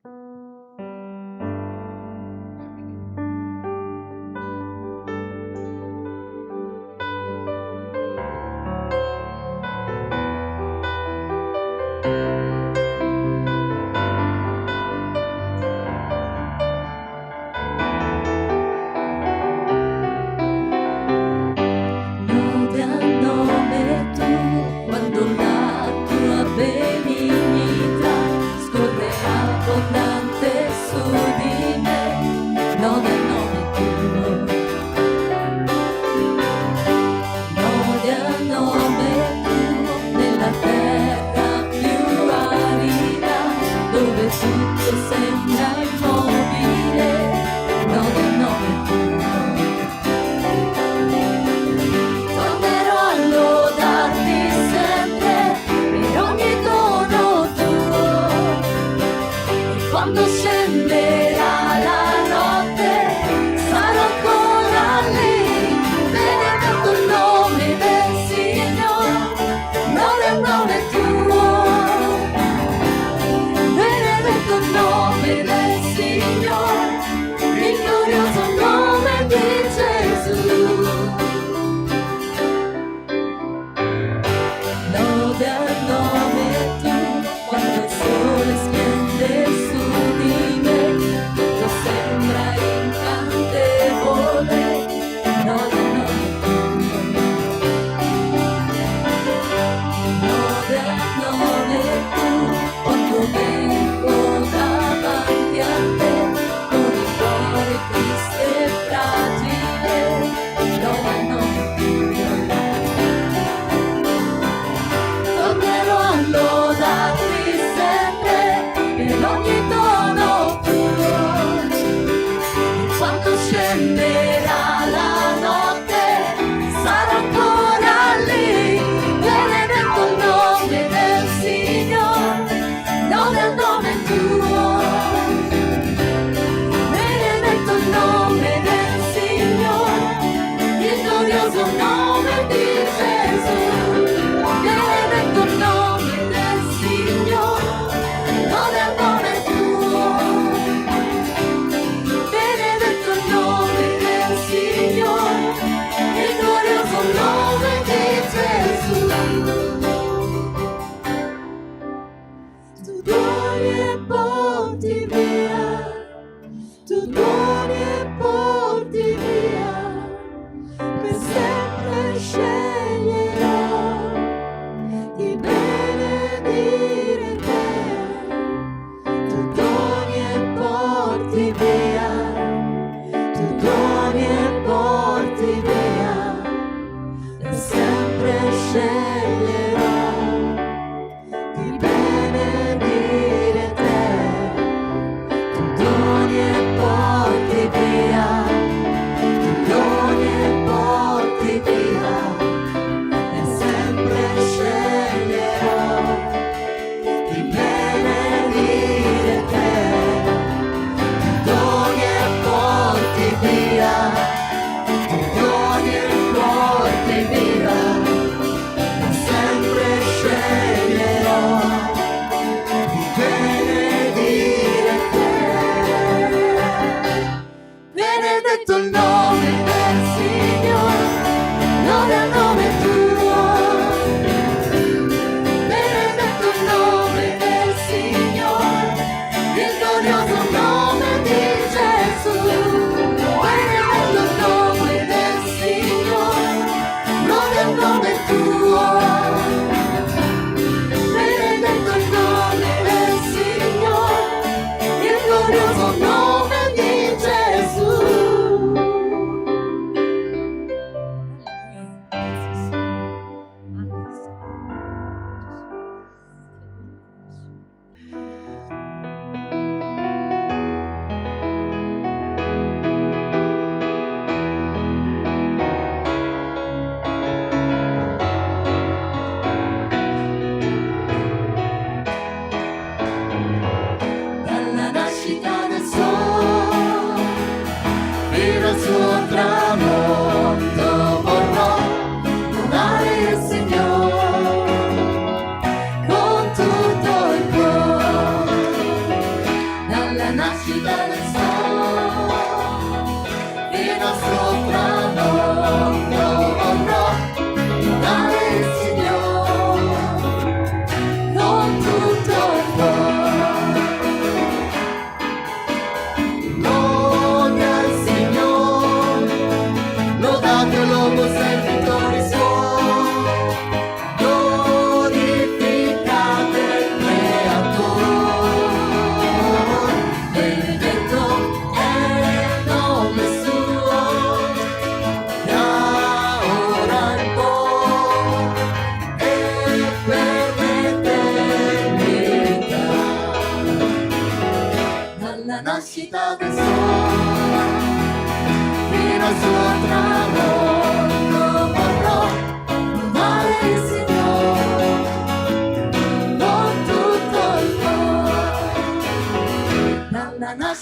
Lode al nome tu, quando la tua benignità scorre abbondante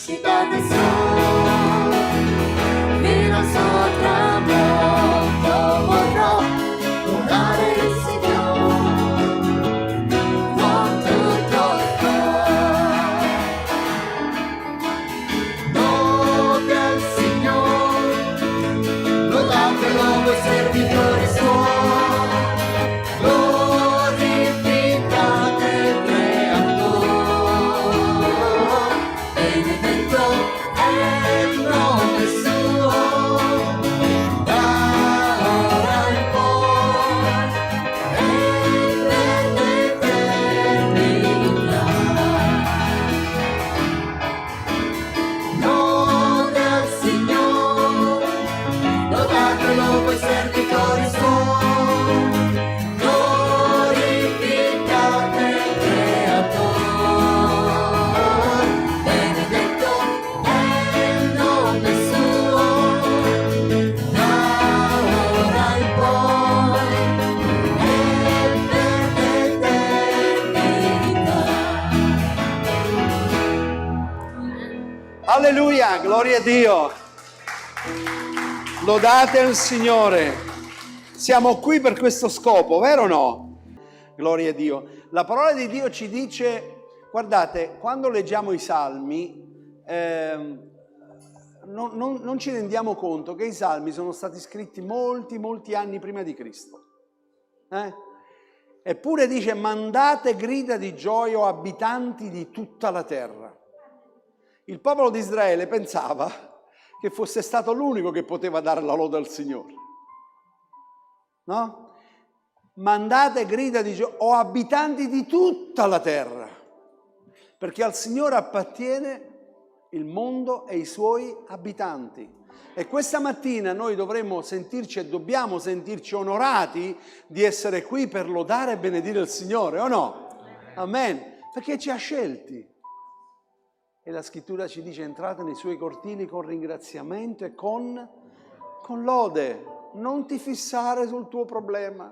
nascita del sole, fino al suo tramonto vorrò lodare il Signore con tutto il cuore. Lode al Signore, lodatelo voi servitori suoi. Alleluia, gloria a Dio. Lodate il Signore. Siamo qui per questo scopo, vero o no? Gloria a Dio. La parola di Dio ci dice, guardate, quando leggiamo i Salmi, non ci rendiamo conto che i Salmi sono stati scritti molti anni prima di Cristo. Eppure dice, mandate grida di gioia, o abitanti di tutta la terra. Il popolo di Israele pensava che fosse stato l'unico che poteva dare la lode al Signore. No? Mandate grida di gioia, o abitanti di tutta la terra, perché al Signore appartiene il mondo e i suoi abitanti. E questa mattina noi dovremmo sentirci e dobbiamo sentirci onorati di essere qui per lodare e benedire il Signore, o no? Amen. Perché ci ha scelti. E la scrittura ci dice: entrate nei suoi cortili con ringraziamento e con lode. Non ti fissare sul tuo problema.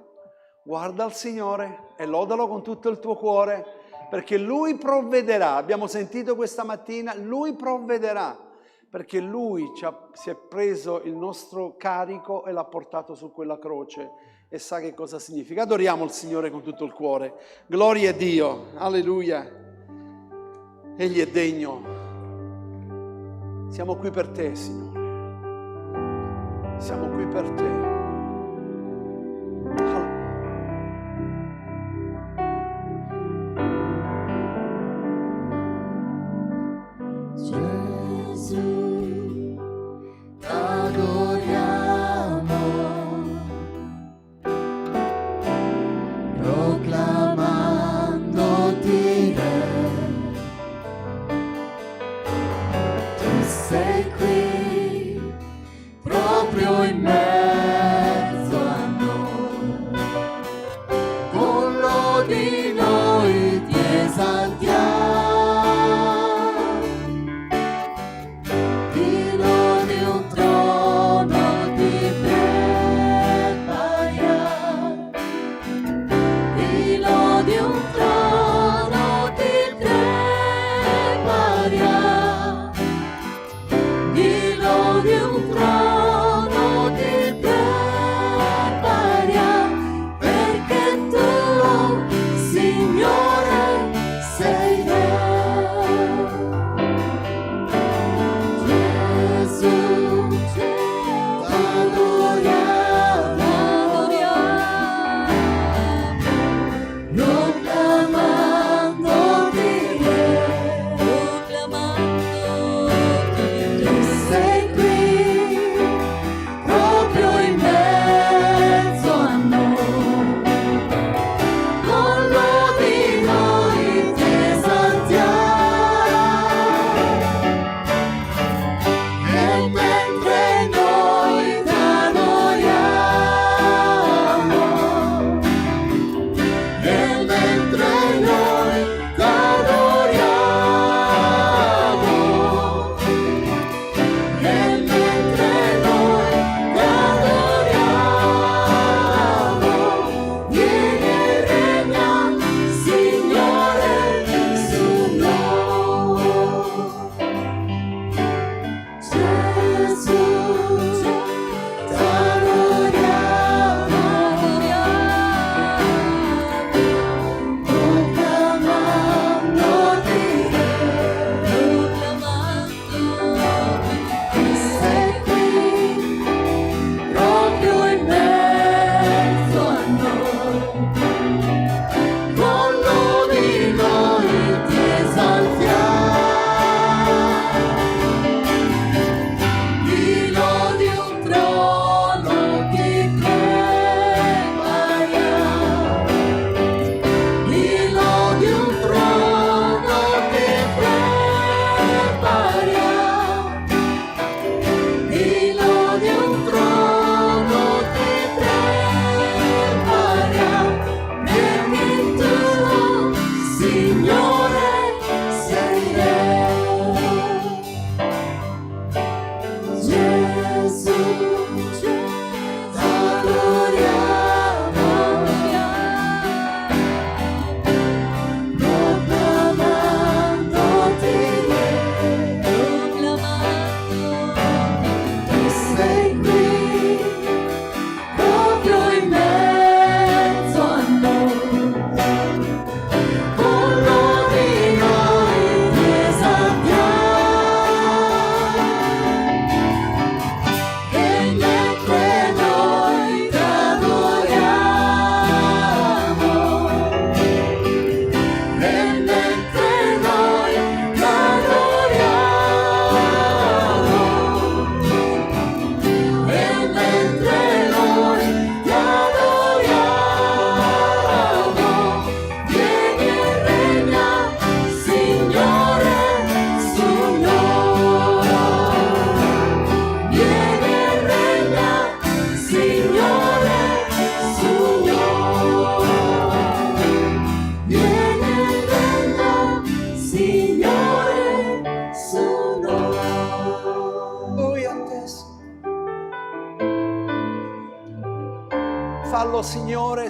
Guarda al Signore e lodalo con tutto il tuo cuore, perché Lui provvederà. Abbiamo sentito questa mattina, Lui provvederà, perché Lui si è preso il nostro carico e l'ha portato su quella croce e sa che cosa significa. Adoriamo il Signore con tutto il cuore. Gloria a Dio. Alleluia. Egli è degno. Siamo qui per te, Signore. Siamo qui per te. Gesù, t'adoriamo, proclamandoti Re. Sei qui, proprio in mezzo a noi, con lodi noi ti esaltiamo, filo di un trono ti prepariamo, filo di un trono ti prepariamo. Filo di un trono ti prepariamo, perché tu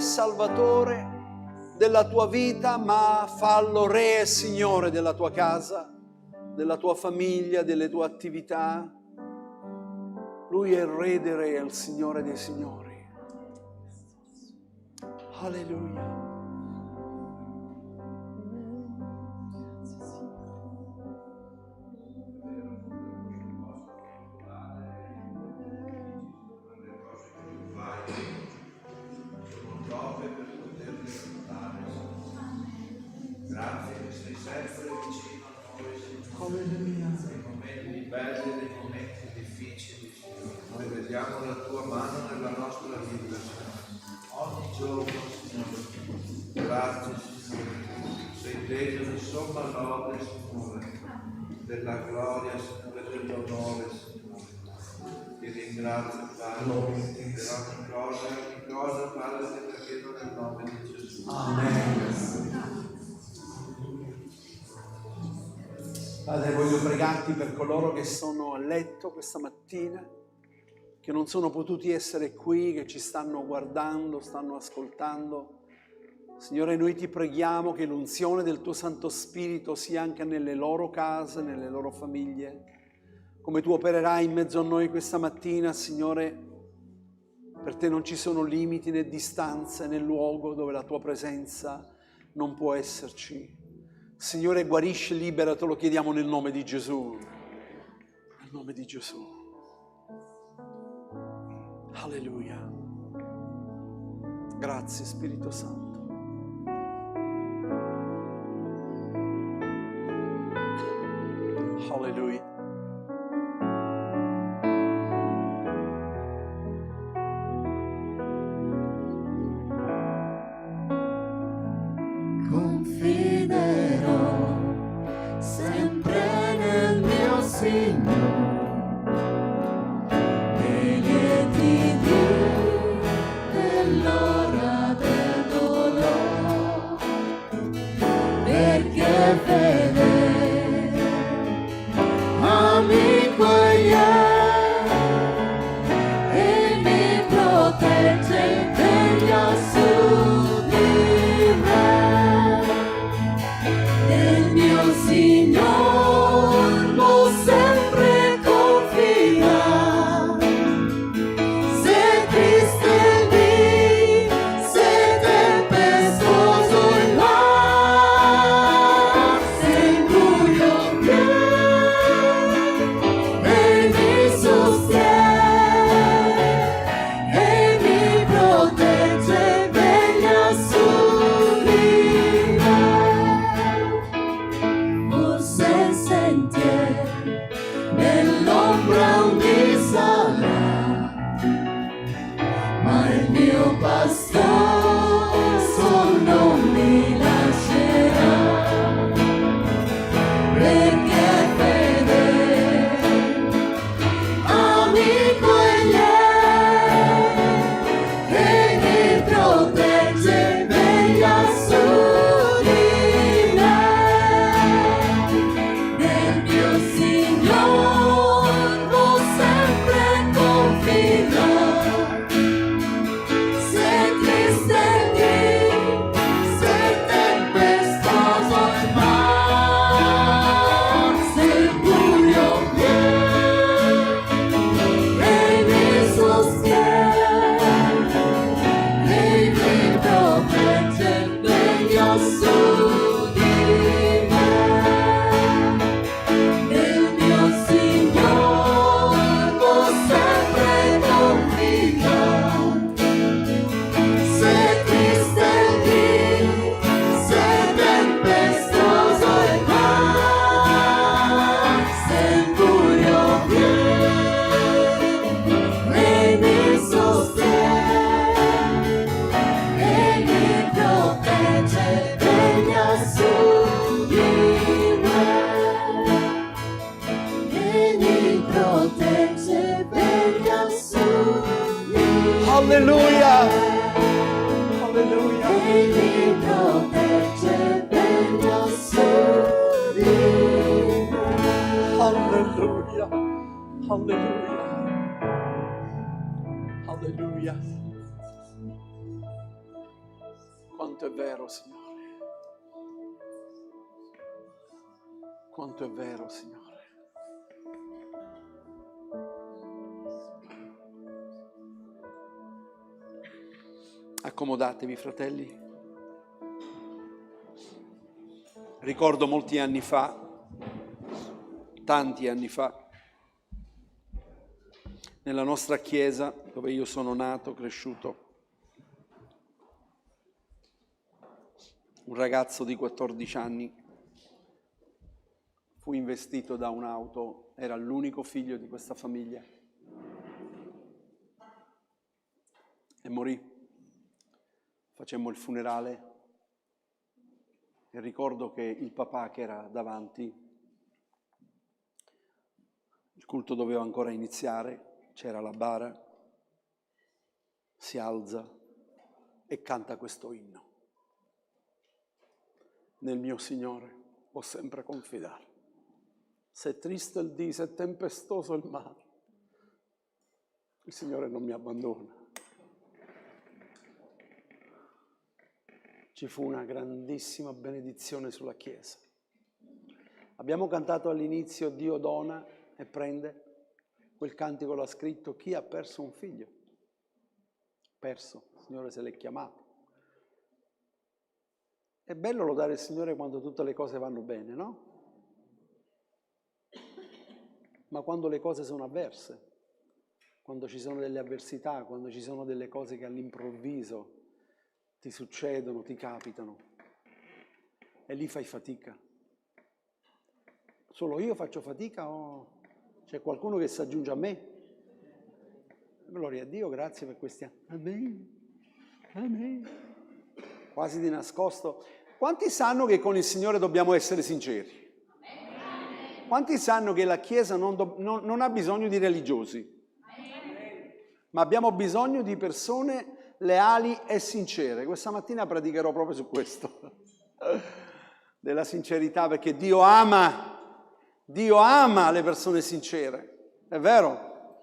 Salvatore della tua vita, ma fallo Re e Signore della tua casa, della tua famiglia, delle tue attività. Lui è il Re dei Re, è il Signore dei Signori. Alleluia. Grazie che sei sempre vicino a noi, Signore, nei momenti belli e nei momenti difficili, Signore. Noi vediamo la tua mano nella nostra vita, Signore. Ogni giorno, Signore. Grazie, Signore. Sei degno di somma lode, Signore, della gloria, Signore, dell'onore, Signore. Ti ringrazio, Padre, per ogni cosa, Padre, ti chiedo nel nome di Gesù. Amen. Padre, voglio pregarti per coloro che sono a letto questa mattina, che non sono potuti essere qui, che ci stanno guardando, stanno ascoltando. Signore, noi ti preghiamo che l'unzione del tuo Santo Spirito sia anche nelle loro case, nelle loro famiglie. Come tu opererai in mezzo a noi questa mattina, Signore, per te non ci sono limiti né distanze né luogo dove la tua presenza non può esserci. Signore, guarisci, libera, te lo chiediamo nel nome di Gesù. Nel nome di Gesù. Alleluia. Grazie, Spirito Santo. Alleluia. Confiderò sempre nel mio Signore, nei lieti dell'ora del dolore, perché fede, amico egli è, e mi protegge degli assoluti re. Nel mio Signor può sempre confidare, se triste il dì, se tempestoso il mar, se il buio viene e mi sostiene e mi protegge degli assoluti re. Forse il sentiero nell'ombra un sarà, ma il mio pastore sol non mi lascerà, perché fede, amico egli è, e mi protegge degli assoluti re. Nel mio Signor può sempre confidare, se triste il dì, se tempestoso il mar, se il buio viene e mi sostiene e mi protegge degli assoluti re. Nel mio Signor può sempre confidare, se triste il dì, se tempestoso il mar, se il buio viene e mi sostiene e mi protegge degli assoluti re. E mi protegge degli assoluti Alleluia. re. Alleluia. E mi protegge degli assoluti re. Alleluia. Alleluia. Alleluia. Quanto è vero, Signore. Quanto è vero, Signore. Accomodatevi, fratelli. Ricordo molti anni fa, tanti anni fa, nella nostra chiesa, dove io sono nato, cresciuto, un ragazzo di 14 anni fu investito da un'auto, era l'unico figlio di questa famiglia e morì. Facemmo il funerale e ricordo che il papà che era davanti, il culto doveva ancora iniziare, c'era la bara, si alza e canta questo inno. Nel mio Signore ho sempre confidato. Se è triste il dì, se è tempestoso il mare, il Signore non mi abbandona. Ci fu una grandissima benedizione sulla Chiesa. Abbiamo cantato all'inizio Dio dona e prende. Quel cantico l'ha scritto chi ha perso un figlio. Perso, il Signore se l'è chiamato. È bello lodare il Signore quando tutte le cose vanno bene, no? Ma quando le cose sono avverse, quando ci sono delle avversità, quando ci sono delle cose che all'improvviso ti succedono, ti capitano, e lì fai fatica. Solo io faccio fatica o c'è qualcuno che si aggiunge a me? Gloria a Dio, grazie per questi anni. Amen. Amen. Quasi di nascosto. Quanti sanno che con il Signore dobbiamo essere sinceri? Quanti sanno che la Chiesa non ha bisogno di religiosi? Ma abbiamo bisogno di persone leali e sincere. Questa mattina praticherò proprio su questo, della sincerità, perché Dio ama le persone sincere, è vero?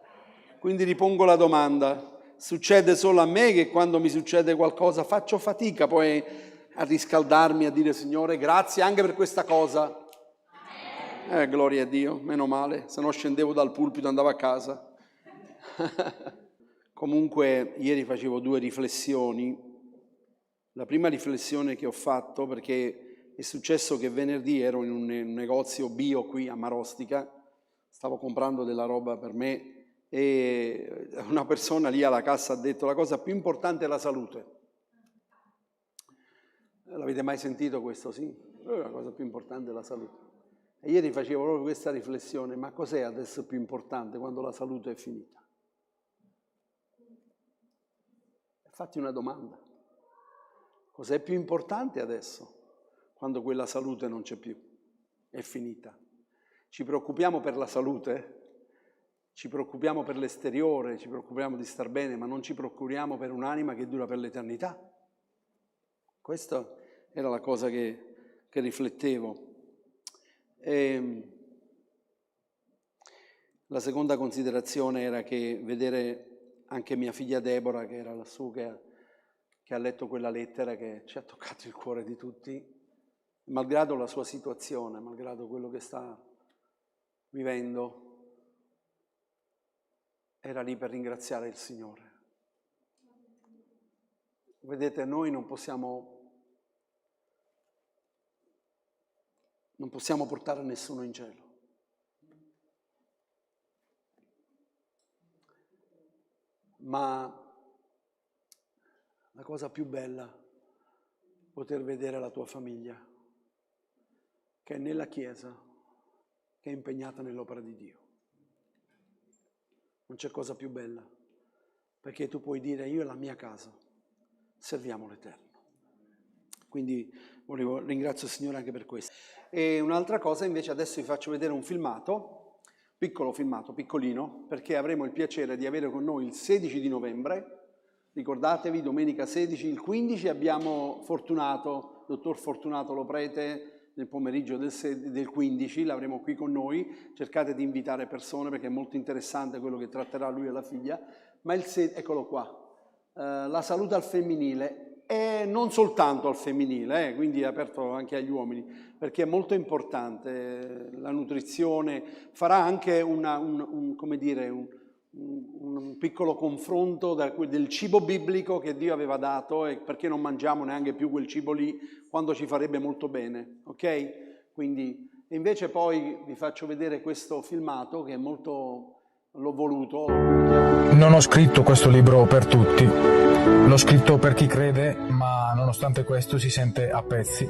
Quindi ripongo la domanda, succede solo a me che quando mi succede qualcosa faccio fatica poi a riscaldarmi, a dire Signore grazie anche per questa cosa? Gloria a Dio, meno male, se no scendevo dal pulpito e andavo a casa. Comunque ieri facevo 2 riflessioni. La prima riflessione che ho fatto, perché è successo che venerdì ero in un negozio bio qui a Marostica, stavo comprando della roba per me e una persona lì alla cassa ha detto la cosa più importante è la salute. L'avete mai sentito questo? Sì? La cosa più importante è la salute. E ieri facevo proprio questa riflessione, ma cos'è adesso più importante quando la salute è finita? Fatti una domanda. Cos'è più importante adesso, quando quella salute non c'è più, è finita? Ci preoccupiamo per la salute, ci preoccupiamo per l'esteriore, ci preoccupiamo di star bene, ma non ci preoccupiamo per un'anima che dura per l'eternità. Questa era la cosa che riflettevo. La seconda considerazione era che vedere anche mia figlia Deborah, che era lassù, che ha letto quella lettera che ci ha toccato il cuore di tutti, malgrado la sua situazione, malgrado quello che sta vivendo, era lì per ringraziare il Signore. Vedete, noi non possiamo portare nessuno in cielo. Ma la cosa più bella è poter vedere la tua famiglia, che è nella Chiesa, che è impegnata nell'opera di Dio. Non c'è cosa più bella, perché tu puoi dire io e la mia casa serviamo l'Eterno. Quindi ringrazio il Signore anche per questo. E un'altra cosa invece, adesso vi faccio vedere un filmato, piccolo filmato, piccolino, perché avremo il piacere di avere con noi il 16 di novembre, ricordatevi, domenica 16, il 15 abbiamo Fortunato, dottor Fortunato Loprete, nel pomeriggio del 15, l'avremo qui con noi, cercate di invitare persone perché è molto interessante quello che tratterà lui e la figlia, ma eccolo qua, la salute al femminile, e non soltanto al femminile, quindi è aperto anche agli uomini, perché è molto importante la nutrizione. Farà anche un piccolo confronto del cibo biblico che Dio aveva dato e perché non mangiamo neanche più quel cibo lì quando ci farebbe molto bene, ok? Quindi, e invece poi vi faccio vedere questo filmato che è molto, l'ho voluto. Non ho scritto questo libro per tutti, l'ho scritto per chi crede, ma nonostante questo si sente a pezzi.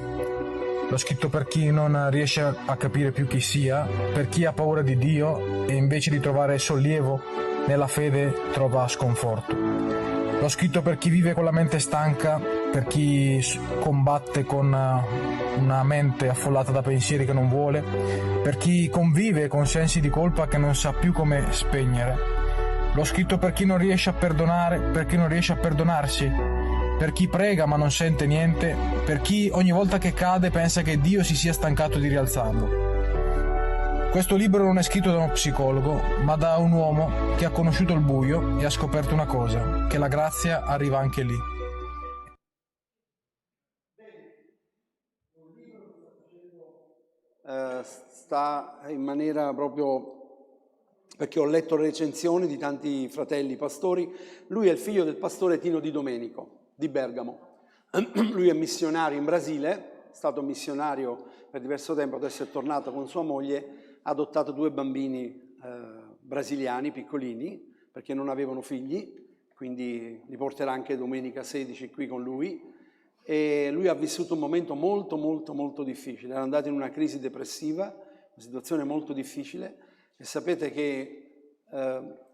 L'ho scritto per chi non riesce a capire più chi sia, per chi ha paura di Dio e invece di trovare sollievo nella fede trova sconforto. L'ho scritto per chi vive con la mente stanca, per chi combatte con una mente affollata da pensieri che non vuole, per chi convive con sensi di colpa che non sa più come spegnere. L'ho scritto per chi non riesce a perdonare, per chi non riesce a perdonarsi, per chi prega ma non sente niente, per chi ogni volta che cade pensa che Dio si sia stancato di rialzarlo. Questo libro non è scritto da uno psicologo, ma da un uomo che ha conosciuto il buio e ha scoperto una cosa, che la grazia arriva anche lì. Sta in maniera proprio, perché ho letto le recensioni di tanti fratelli pastori. Lui è il figlio del pastore Tino Di Domenico di Bergamo. Lui è missionario in Brasile, è stato missionario per diverso tempo, adesso è tornato con sua moglie, ha adottato 2 bambini brasiliani piccolini perché non avevano figli, quindi li porterà anche domenica 16 qui con lui. E lui ha vissuto un momento molto molto molto difficile, era andato in una crisi depressiva, una situazione molto difficile, e sapete che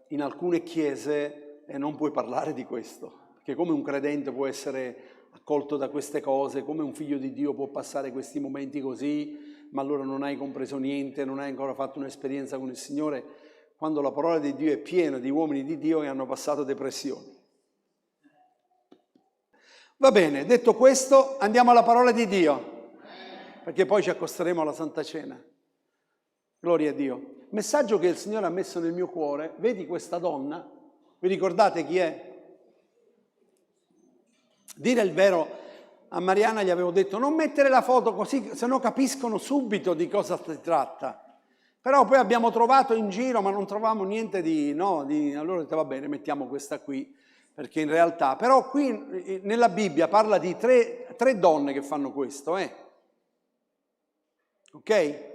in alcune chiese non puoi parlare di questo, perché come un credente può essere accolto da queste cose, come un figlio di Dio può passare questi momenti così, ma allora non hai compreso niente, non hai ancora fatto un'esperienza con il Signore, quando la parola di Dio è piena di uomini di Dio che hanno passato depressioni. Va bene, detto questo, andiamo alla parola di Dio, perché poi ci accosteremo alla Santa Cena. Gloria a Dio. Messaggio che il Signore ha messo nel mio cuore. Vedi questa donna? Vi ricordate chi è? Dire il vero, a Mariana gli avevo detto non mettere la foto così, se no capiscono subito di cosa si tratta. Però poi abbiamo trovato in giro, ma non trovavamo niente allora ho detto va bene, mettiamo questa qui. Perché in realtà, però qui nella Bibbia parla di tre donne che fanno questo, ok?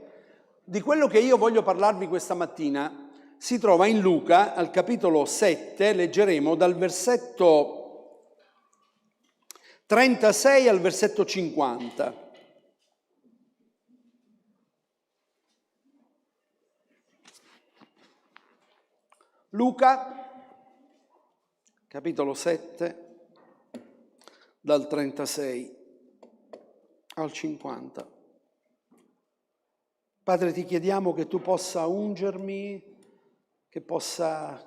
Di quello che io voglio parlarvi questa mattina si trova in Luca, al capitolo 7, leggeremo dal versetto 36 al versetto 50. Luca, capitolo 7, dal 36 al 50. Padre, ti chiediamo che tu possa ungermi, che possa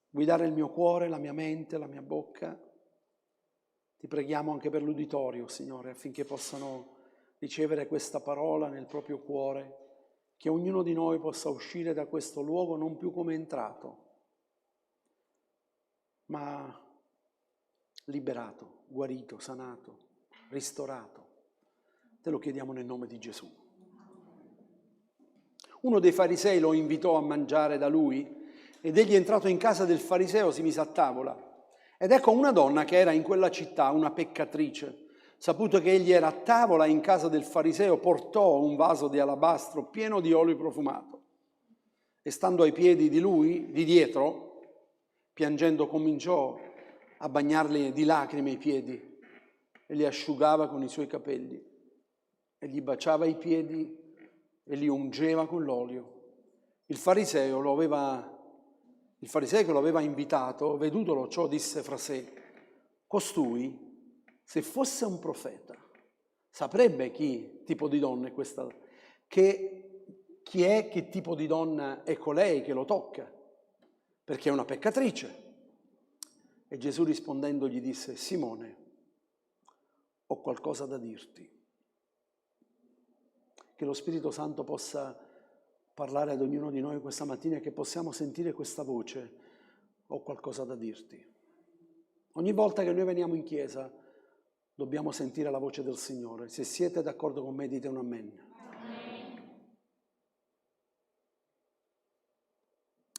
guidare il mio cuore, la mia mente, la mia bocca. Ti preghiamo anche per l'uditorio, Signore, affinché possano ricevere questa parola nel proprio cuore, che ognuno di noi possa uscire da questo luogo non più come è entrato, ma liberato, guarito, sanato, ristorato. Te lo chiediamo nel nome di Gesù. Uno dei farisei lo invitò a mangiare da lui ed egli, entrato in casa del fariseo, si mise a tavola. Ed ecco una donna che era in quella città, una peccatrice. Saputo che egli era a tavola in casa del fariseo, portò un vaso di alabastro pieno di olio profumato. E stando ai piedi di lui, di dietro, piangendo cominciò a bagnarli di lacrime i piedi e li asciugava con i suoi capelli e gli baciava i piedi e li ungeva con l'olio. Il fariseo che lo aveva invitato, vedutolo ciò, disse fra sé: costui, se fosse un profeta, saprebbe chi tipo di donna è questa, chi è, che tipo di donna è colei che lo tocca, perché è una peccatrice. E Gesù rispondendo gli disse: Simone, ho qualcosa da dirti. Che lo Spirito Santo possa parlare ad ognuno di noi questa mattina e che possiamo sentire questa voce: ho qualcosa da dirti. Ogni volta che noi veniamo in chiesa dobbiamo sentire la voce del Signore. Se siete d'accordo con me, dite un amen.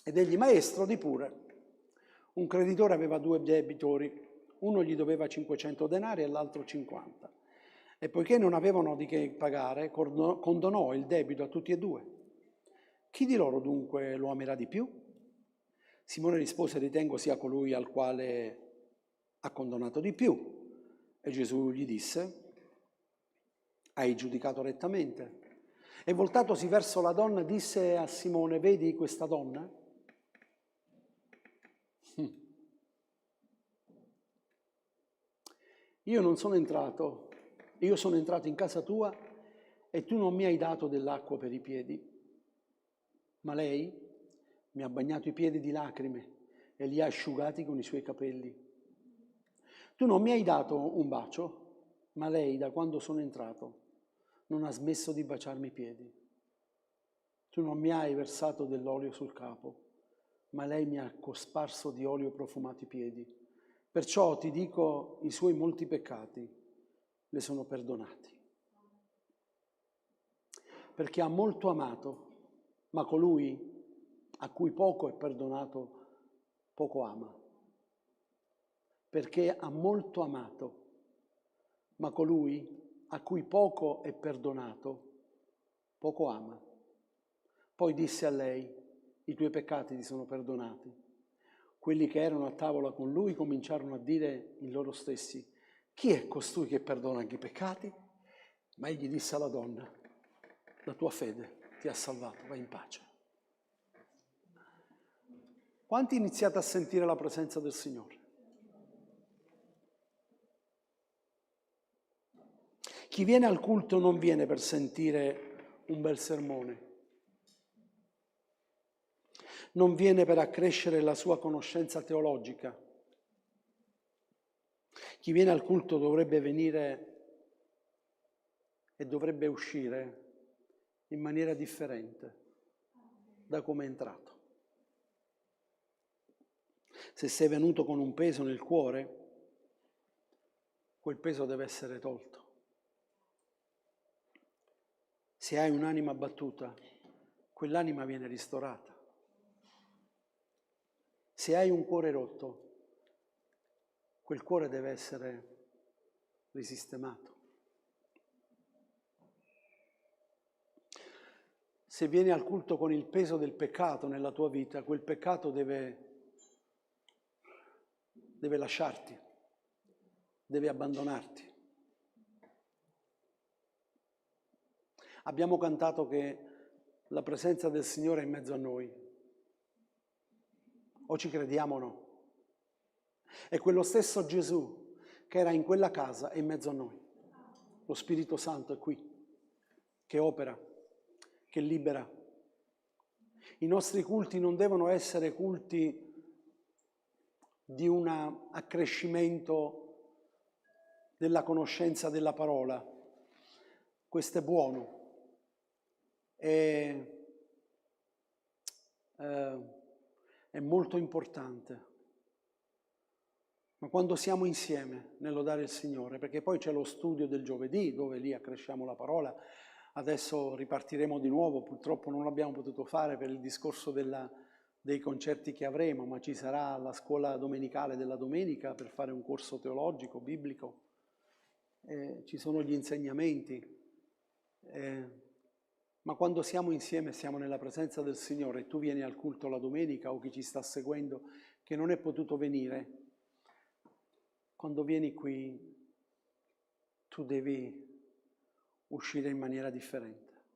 Ed egli, maestro, di pure. Un creditore aveva 2 debitori, uno gli doveva 500 denari e l'altro 50. E poiché non avevano di che pagare, condonò il debito a tutti e 2. Chi di loro dunque lo amerà di più? Simone rispose, ritengo sia colui al quale ha condonato di più. E Gesù gli disse, hai giudicato rettamente. E voltatosi verso la donna disse a Simone, vedi questa donna? Io sono entrato in casa tua e tu non mi hai dato dell'acqua per i piedi, ma lei mi ha bagnato i piedi di lacrime e li ha asciugati con i suoi capelli. Tu non mi hai dato un bacio, ma lei, da quando sono entrato, non ha smesso di baciarmi i piedi. Tu non mi hai versato dell'olio sul capo, ma lei mi ha cosparso di olio profumato i piedi. Perciò ti dico, i suoi molti peccati le sono perdonati. Perché ha molto amato, ma colui a cui poco è perdonato, poco ama. Perché ha molto amato, ma colui a cui poco è perdonato, poco ama. Poi disse a lei, i tuoi peccati ti sono perdonati. Quelli che erano a tavola con lui cominciarono a dire in loro stessi, chi è costui che perdona anche i peccati? Ma egli disse alla donna, la tua fede ti ha salvato, vai in pace. Quanti iniziate a sentire la presenza del Signore? Chi viene al culto non viene per sentire un bel sermone, non viene per accrescere la sua conoscenza teologica. Chi viene al culto dovrebbe venire e dovrebbe uscire in maniera differente da come è entrato. Se sei venuto con un peso nel cuore, quel peso deve essere tolto. Se hai un'anima battuta, quell'anima viene ristorata. Se hai un cuore rotto, quel cuore deve essere risistemato. Se vieni al culto con il peso del peccato nella tua vita, quel peccato deve lasciarti, deve abbandonarti. Abbiamo cantato che la presenza del Signore è in mezzo a noi. O ci crediamo o no? È quello stesso Gesù che era in quella casa e in mezzo a noi. Lo Spirito Santo è qui, che opera, che libera. I nostri culti non devono essere culti di un accrescimento della conoscenza della parola. Questo è buono. È molto importante, ma quando siamo insieme nel lodare il Signore, perché poi c'è lo studio del giovedì dove lì accresciamo la parola, adesso ripartiremo di nuovo, purtroppo non l'abbiamo potuto fare per il discorso dei concerti che avremo, ma ci sarà la scuola domenicale della domenica per fare un corso teologico, biblico, ci sono gli insegnamenti. Ma quando siamo insieme, siamo nella presenza del Signore e tu vieni al culto la domenica o chi ci sta seguendo che non è potuto venire, quando vieni qui tu devi uscire in maniera differente.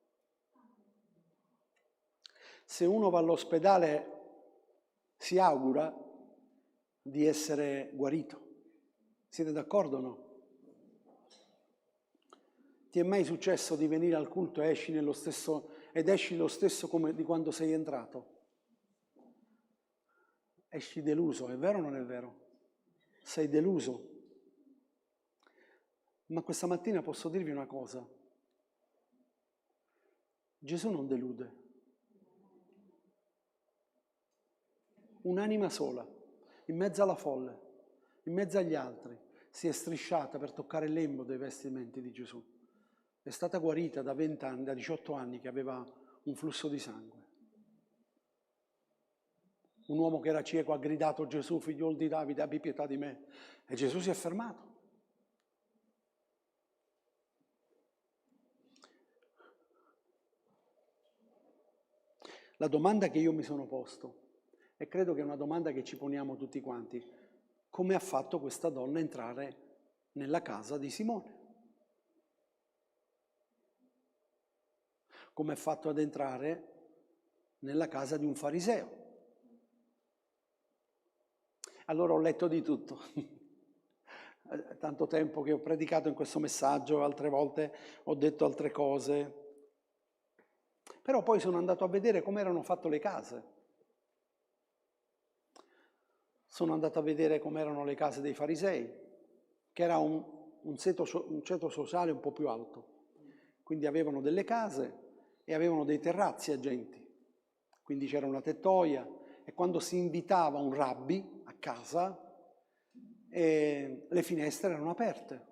Se uno va all'ospedale si augura di essere guarito. Siete d'accordo o no? Ti è mai successo di venire al culto e esci lo stesso come di quando sei entrato? Esci deluso, è vero o non è vero? Sei deluso. Ma questa mattina posso dirvi una cosa. Gesù non delude. Un'anima sola, in mezzo alla folla, in mezzo agli altri, si è strisciata per toccare il lembo dei vestimenti di Gesù. È stata guarita da 20 anni, da 18 anni che aveva un flusso di sangue. Un uomo che era cieco ha gridato: Gesù, figliuolo di Davide, abbi pietà di me. E Gesù si è fermato. La domanda che io mi sono posto, e credo che è una domanda che ci poniamo tutti quanti: come ha fatto questa donna entrare nella casa di Simone? Come è fatto ad entrare nella casa di un fariseo? Allora ho letto di tutto. Tanto tempo che ho predicato in questo messaggio, altre volte ho detto altre cose. Però poi sono andato a vedere come erano fatte le case. Sono andato a vedere come erano le case dei farisei, che era un ceto sociale un po' più alto. Quindi avevano delle case e avevano dei terrazzi agenti. Quindi c'era una tettoia e quando si invitava un rabbi a casa, le finestre erano aperte,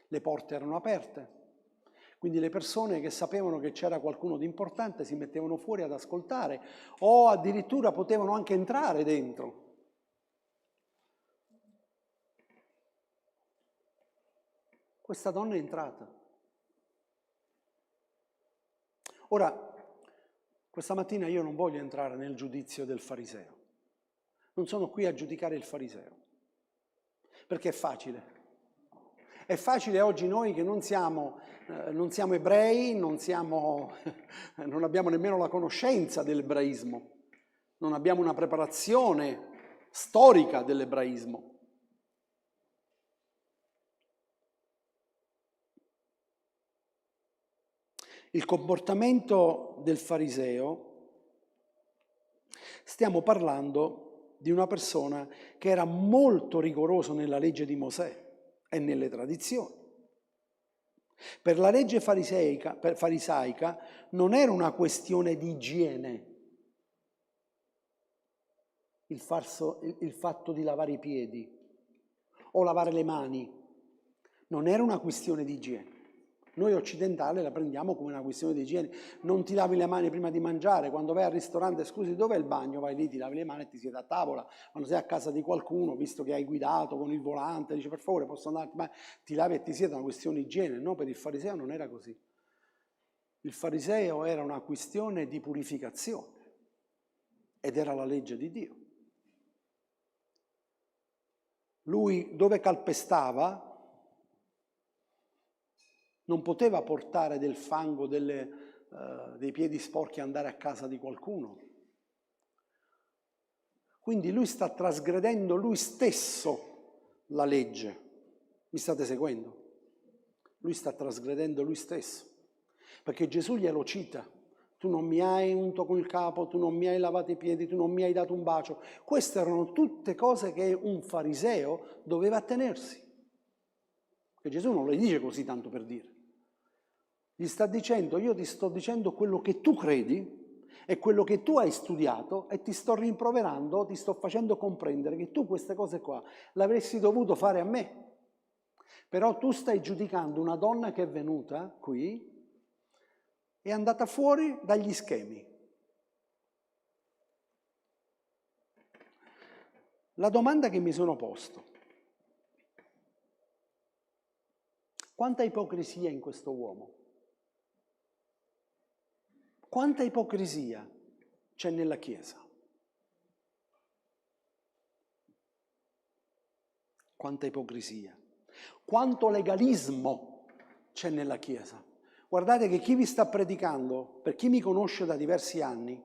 le porte erano aperte. Quindi le persone che sapevano che c'era qualcuno di importante si mettevano fuori ad ascoltare o addirittura potevano anche entrare dentro. Questa donna è entrata. Ora, questa mattina io non voglio entrare nel giudizio del fariseo. Non sono qui a giudicare il fariseo, perché è facile. È facile oggi noi che non siamo ebrei, non abbiamo nemmeno la conoscenza dell'ebraismo, non abbiamo una preparazione storica dell'ebraismo. Il comportamento del fariseo, stiamo parlando di una persona che era molto rigoroso nella legge di Mosè e nelle tradizioni. Per la legge farisaica non era una questione di igiene il fatto di lavare i piedi o lavare le mani, non era una questione di igiene. Noi occidentali la prendiamo come una questione di igiene. Non ti lavi le mani prima di mangiare, quando vai al ristorante, scusi, dov'è il bagno? Vai lì, ti lavi le mani e ti siedi a tavola. Quando sei a casa di qualcuno, visto che hai guidato con il volante, dici per favore posso andarti, ma ti lavi e ti siedi, è una questione di igiene. No, per il fariseo non era così. Il fariseo era una questione di purificazione ed era la legge di Dio. Lui dove calpestava non poteva portare del fango dei piedi sporchi e andare a casa di qualcuno. Quindi lui sta trasgredendo lui stesso la legge. Mi state seguendo? Lui sta trasgredendo lui stesso. Perché Gesù glielo cita. Tu non mi hai unto col capo, tu non mi hai lavato i piedi, tu non mi hai dato un bacio. Queste erano tutte cose che un fariseo doveva attenersi. Che Gesù non le dice così tanto per dire. Gli sta dicendo: io ti sto dicendo quello che tu credi e quello che tu hai studiato e ti sto rimproverando, ti sto facendo comprendere che tu queste cose qua l'avresti dovuto fare a me. Però tu stai giudicando una donna che è venuta qui, è andata fuori dagli schemi. La domanda che mi sono posto: quanta ipocrisia in questo uomo? Quanta ipocrisia c'è nella Chiesa? Quanta ipocrisia? Quanto legalismo c'è nella Chiesa? Guardate che chi vi sta predicando, per chi mi conosce da diversi anni,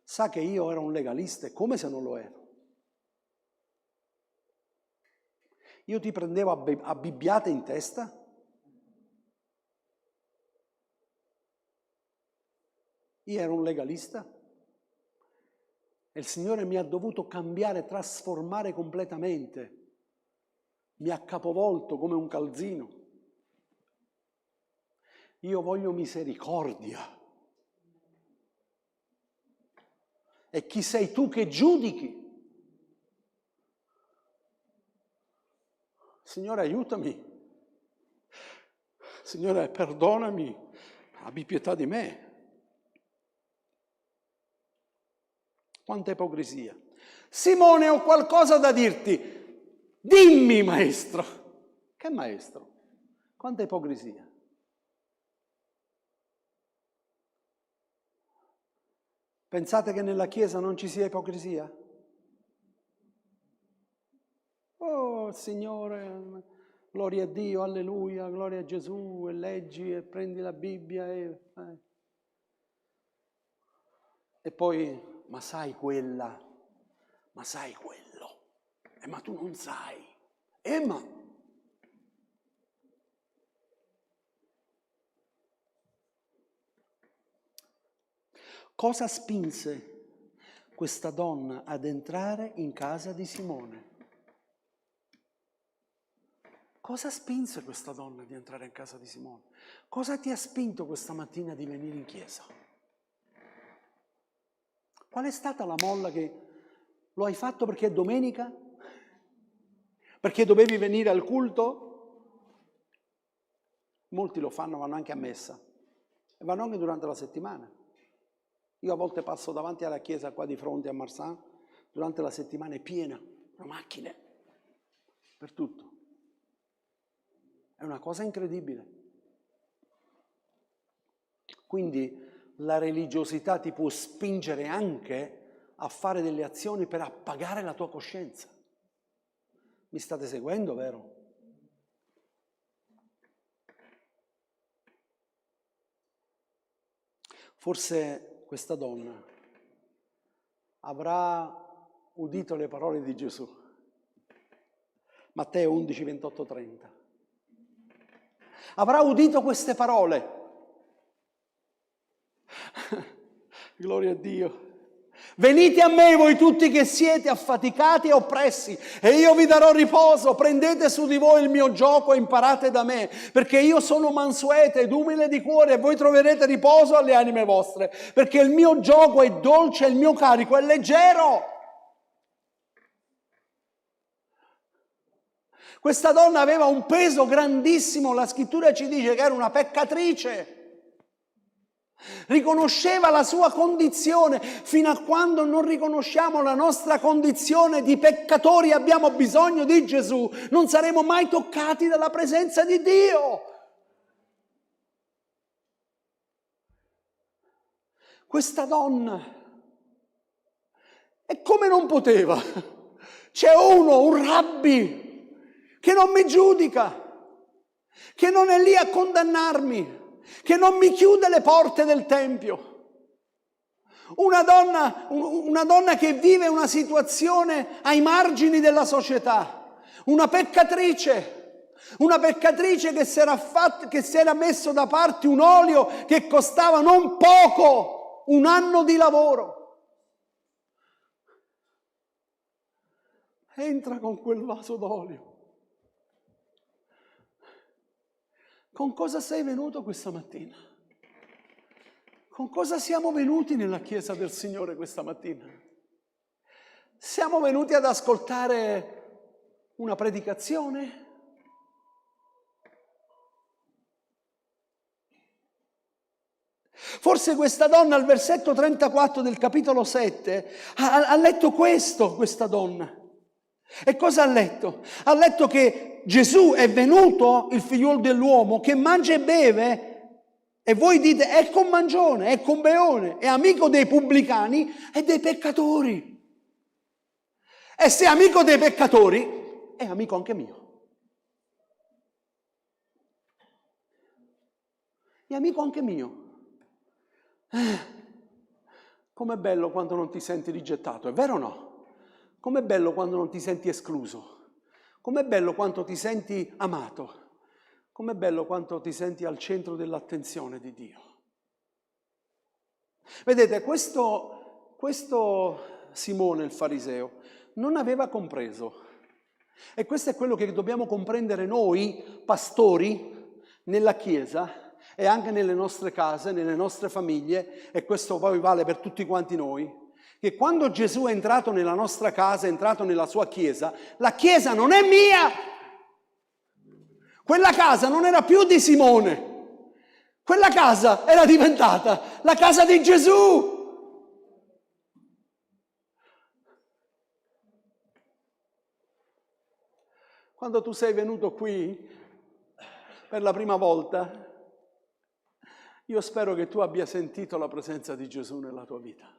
sa che io ero un legalista, e come se non lo ero. Io ti prendevo a bibbiate in testa? Io ero un legalista e il Signore mi ha dovuto cambiare, trasformare completamente. Mi ha capovolto come un calzino. Io voglio misericordia. E chi sei tu che giudichi? Signore, aiutami. Signore, perdonami. Abbi pietà di me. Quanta ipocrisia. Simone, ho qualcosa da dirti. Dimmi, maestro. Che maestro? Quanta ipocrisia. Pensate che nella Chiesa non ci sia ipocrisia? Oh, Signore, gloria a Dio, alleluia, gloria a Gesù, e leggi e prendi la Bibbia e poi, ma sai quella, ma sai quello, ma tu non sai, ma... Cosa spinse questa donna ad entrare in casa di Simone? Cosa spinse questa donna di entrare in casa di Simone? Cosa ti ha spinto questa mattina di venire in chiesa? Qual è stata la molla che lo hai fatto perché è domenica? Perché dovevi venire al culto? Molti lo fanno, vanno anche a messa e vanno anche durante la settimana. Io a volte passo davanti alla chiesa qua di fronte a Marsan, durante la settimana è piena, macchine, per tutto. È una cosa incredibile. Quindi la religiosità ti può spingere anche a fare delle azioni per appagare la tua coscienza. Mi state seguendo, vero? Forse questa donna avrà udito le parole di Gesù. Matteo 11, 28, 30. Avrà udito queste parole. Gloria a Dio. Venite a me voi tutti che siete affaticati e oppressi e io vi darò riposo. Prendete su di voi il mio giogo e imparate da me, perché io sono mansueto ed umile di cuore e voi troverete riposo alle anime vostre, perché il mio giogo è dolce e il mio carico è leggero. Questa donna aveva un peso grandissimo, la scrittura ci dice che era una peccatrice. Riconosceva la sua condizione. Fino a quando non riconosciamo la nostra condizione di peccatori, abbiamo bisogno di Gesù, non saremo mai toccati dalla presenza di Dio. Questa donna, e come non poteva? C'è un rabbi che non mi giudica, che non è lì a condannarmi, che non mi chiude le porte del Tempio. Una donna che vive una situazione ai margini della società, una peccatrice che si era messo da parte un olio che costava non poco, un anno di lavoro. Entra con quel vaso d'olio. Con cosa sei venuto questa mattina? Con cosa siamo venuti nella chiesa del Signore questa mattina? Siamo venuti ad ascoltare una predicazione? Forse questa donna al versetto 34 del capitolo 7 ha letto questo, questa donna. E cosa ha letto? Ha letto che Gesù è venuto, il figliuolo dell'uomo, che mangia e beve, e voi dite è con mangione, è con beone, è amico dei pubblicani e dei peccatori. E se è amico dei peccatori, è amico anche mio. È amico anche mio. Com'è bello quando non ti senti rigettato, è vero o no? Com'è bello quando non ti senti escluso. Com'è bello quando ti senti amato. Com'è bello quando ti senti al centro dell'attenzione di Dio. Vedete, questo Simone il fariseo non aveva compreso. E questo è quello che dobbiamo comprendere noi, pastori, nella Chiesa e anche nelle nostre case, nelle nostre famiglie, e questo poi vale per tutti quanti noi. Che quando Gesù è entrato nella nostra casa, è entrato nella sua Chiesa, la Chiesa non è mia, Quella casa non era più di Simone, quella casa era diventata la casa di Gesù. Quando tu sei venuto qui per la prima volta, io spero che tu abbia sentito la presenza di Gesù nella tua vita.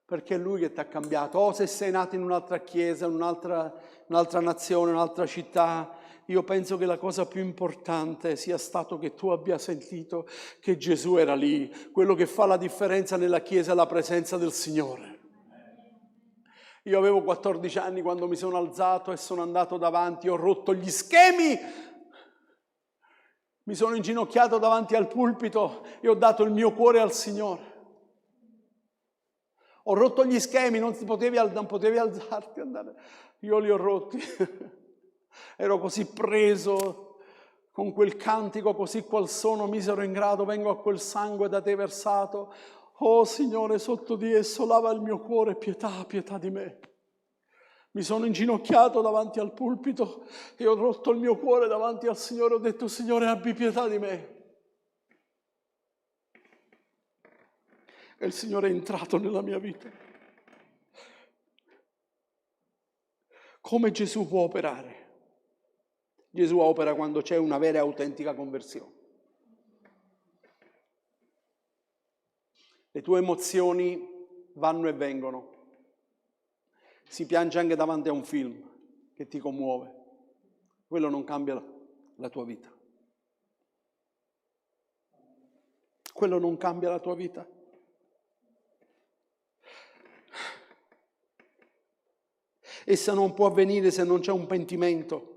Perché è Lui che ti ha cambiato. O se sei nato in un'altra chiesa, in un'altra nazione, un'altra città, io penso che la cosa più importante sia stato che tu abbia sentito che Gesù era lì. Quello che fa la differenza nella chiesa è la presenza del Signore. Io avevo 14 anni quando mi sono alzato e sono andato davanti, ho rotto gli schemi, mi sono inginocchiato davanti al pulpito e ho dato il mio cuore al Signore. Ho rotto gli schemi, non potevi alzarti, andare. Io li ho rotti. Ero così preso con quel cantico, così qual sono, misero ingrato, vengo a quel sangue da te versato. Oh Signore, sotto di esso lava il mio cuore, pietà, pietà di me. Mi sono inginocchiato davanti al pulpito e ho rotto il mio cuore davanti al Signore. Ho detto, Signore, abbi pietà di me. E il Signore è entrato nella mia vita. Come Gesù può operare? Gesù opera quando c'è una vera e autentica conversione. Le tue emozioni vanno e vengono. Si piange anche davanti a un film che ti commuove. Quello non cambia la tua vita. Quello non cambia la tua vita. Essa non può avvenire se non c'è un pentimento,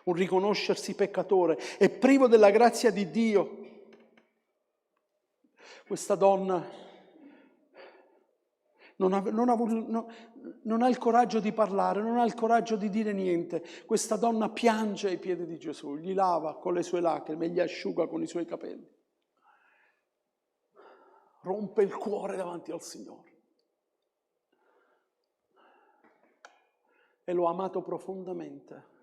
un riconoscersi peccatore e privo della grazia di Dio. Questa donna non ha il coraggio di parlare, non ha il coraggio di dire niente. Questa donna piange ai piedi di Gesù, gli lava con le sue lacrime, gli asciuga con i suoi capelli. Rompe il cuore davanti al Signore. E l'ho amato profondamente.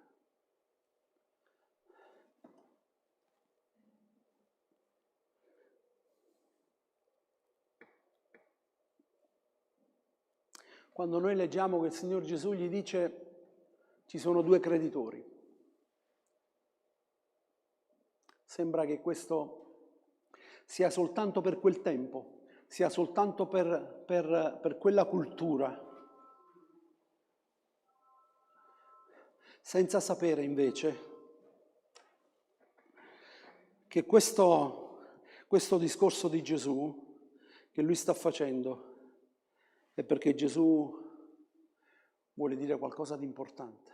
Quando noi leggiamo che il Signor Gesù gli dice ci sono due creditori, sembra che questo sia soltanto per quel tempo, sia soltanto per quella cultura, senza sapere invece che questo discorso di Gesù che lui sta facendo è perché Gesù vuole dire qualcosa di importante.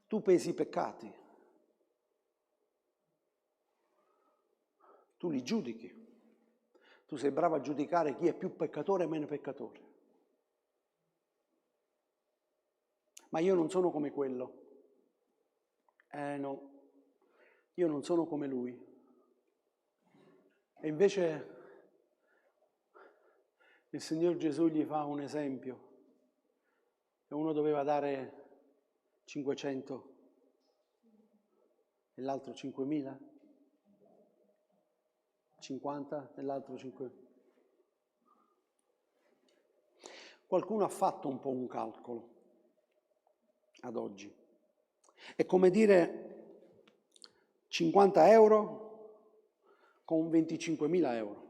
Tu pesi i peccati, tu li giudichi, tu sei bravo a giudicare chi è più peccatore e meno peccatore. Ma io non sono come quello. No, io non sono come lui. E invece il Signor Gesù gli fa un esempio. E uno doveva dare 500 e l'altro 5.000? 50 e l'altro 5. Qualcuno ha fatto un po' un calcolo ad oggi. È come dire 50 euro con 25.000 euro.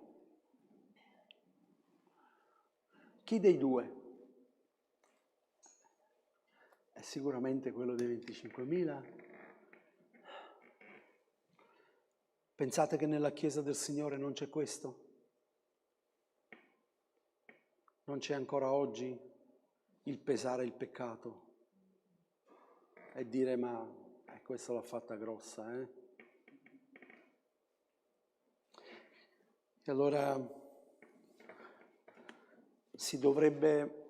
Chi dei due? È sicuramente quello dei 25.000. Pensate che nella Chiesa del Signore non c'è questo? Non c'è ancora oggi il pesare il peccato e dire ma questa l'ha fatta grossa, E allora si dovrebbe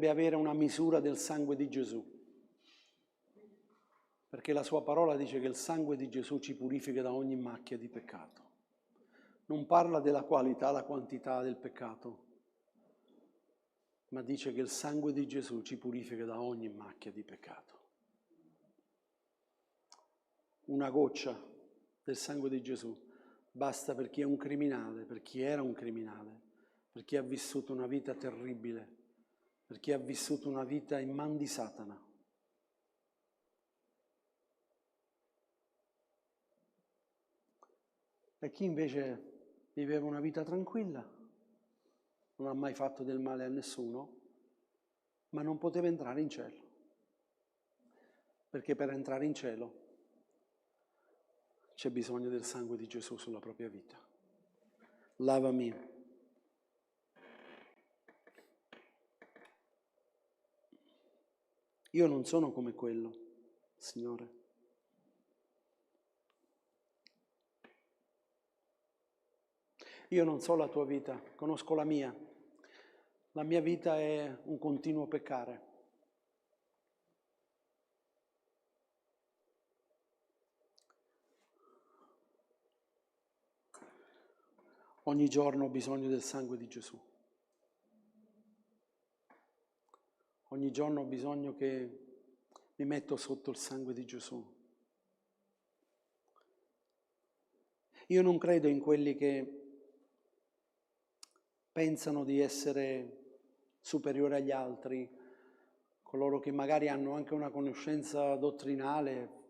avere una misura del sangue di Gesù, perché la sua parola dice che il sangue di Gesù ci purifica da ogni macchia di peccato. Non parla della qualità, la quantità del peccato, ma dice che il sangue di Gesù ci purifica da ogni macchia di peccato. Una goccia del sangue di Gesù basta per chi è un criminale, per chi era un criminale, per chi ha vissuto una vita terribile, per chi ha vissuto una vita in man di Satana. E chi invece viveva una vita tranquilla, non ha mai fatto del male a nessuno, ma non poteva entrare in cielo. Perché per entrare in cielo c'è bisogno del sangue di Gesù sulla propria vita. Lavami. Io non sono come quello, Signore. Io non so la tua vita, conosco la mia. La mia vita è un continuo peccare. Ogni giorno ho bisogno del sangue di Gesù. Ogni giorno ho bisogno che mi metto sotto il sangue di Gesù. Io non credo in quelli che pensano di essere superiori agli altri, coloro che magari hanno anche una conoscenza dottrinale,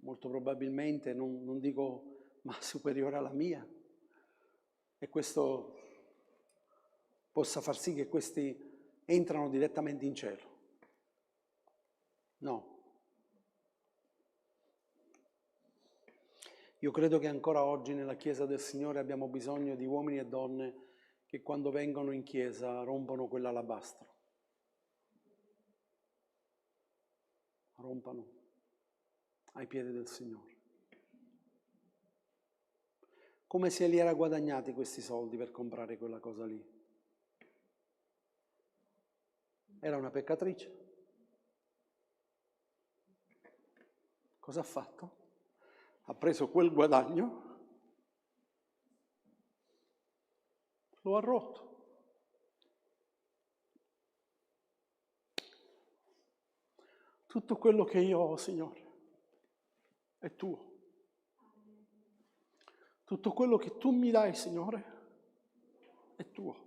molto probabilmente, non dico ma superiore alla mia, e questo possa far sì che questi entrano direttamente in cielo. No. Io credo che ancora oggi nella Chiesa del Signore abbiamo bisogno di uomini e donne che quando vengono in chiesa rompono quell'alabastro. Rompano ai piedi del Signore. Come se li era guadagnati questi soldi per comprare quella cosa lì? Era una peccatrice. Cosa ha fatto? Ha preso quel guadagno, lo ha rotto. Tutto quello che io ho, Signore, è tuo. Tutto quello che tu mi dai, Signore, è tuo.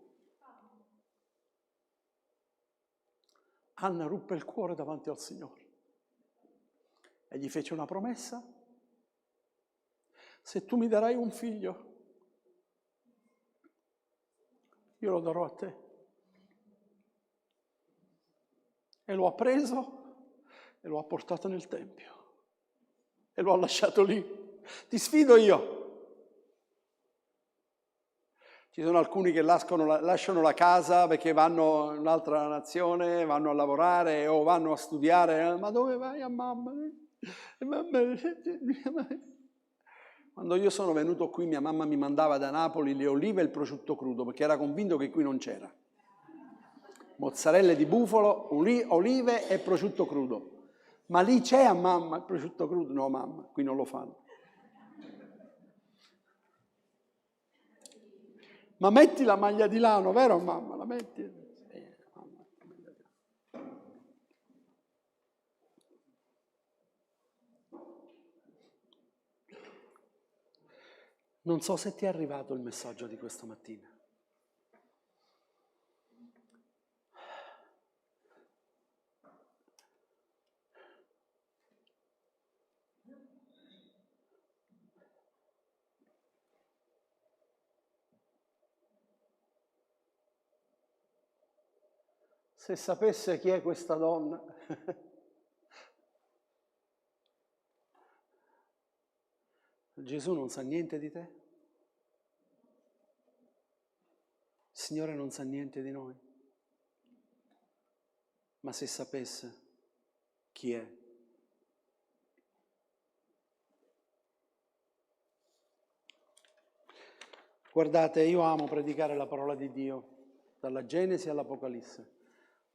Anna ruppe il cuore davanti al Signore e gli fece una promessa: se tu mi darai un figlio, io lo darò a te. E lo ha preso e lo ha portato nel Tempio e lo ha lasciato lì. Ti sfido io. Ci sono alcuni che lasciano la casa perché vanno in un'altra nazione, vanno a lavorare o vanno a studiare. Ma dove vai a mamma? Quando io sono venuto qui, mia mamma mi mandava da Napoli le olive e il prosciutto crudo, perché era convinto che qui non c'era. Mozzarelle di bufalo, olive e prosciutto crudo. Ma lì c'è a mamma il prosciutto crudo? No, mamma, qui non lo fanno. Ma metti la maglia di lano, vero mamma? La metti? Mamma, la maglia di lano. Non so se ti è arrivato il messaggio di questa mattina. Se sapesse chi è questa donna, Gesù non sa niente di te? Il Signore non sa niente di noi? Ma se sapesse chi è? Guardate, io amo predicare la parola di Dio, dalla Genesi all'Apocalisse.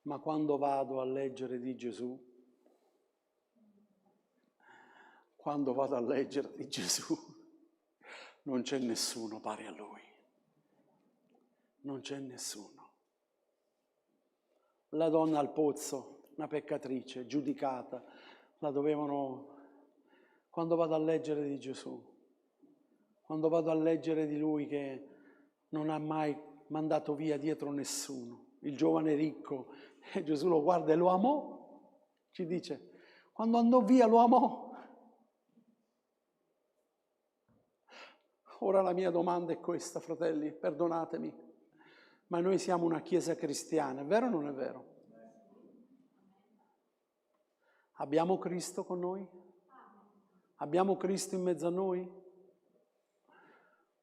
Ma quando vado a leggere di Gesù, non c'è nessuno pari a Lui. Non c'è nessuno. La donna al pozzo, una peccatrice, giudicata, la dovevano... Quando vado a leggere di Gesù, quando vado a leggere di Lui che non ha mai mandato via dietro nessuno, il giovane ricco, e Gesù lo guarda e lo amò, ci dice, quando andò via lo amò. Ora la mia domanda è questa, fratelli, perdonatemi, ma noi siamo una chiesa cristiana, è vero o non è vero? Abbiamo Cristo con noi? Abbiamo Cristo in mezzo a noi?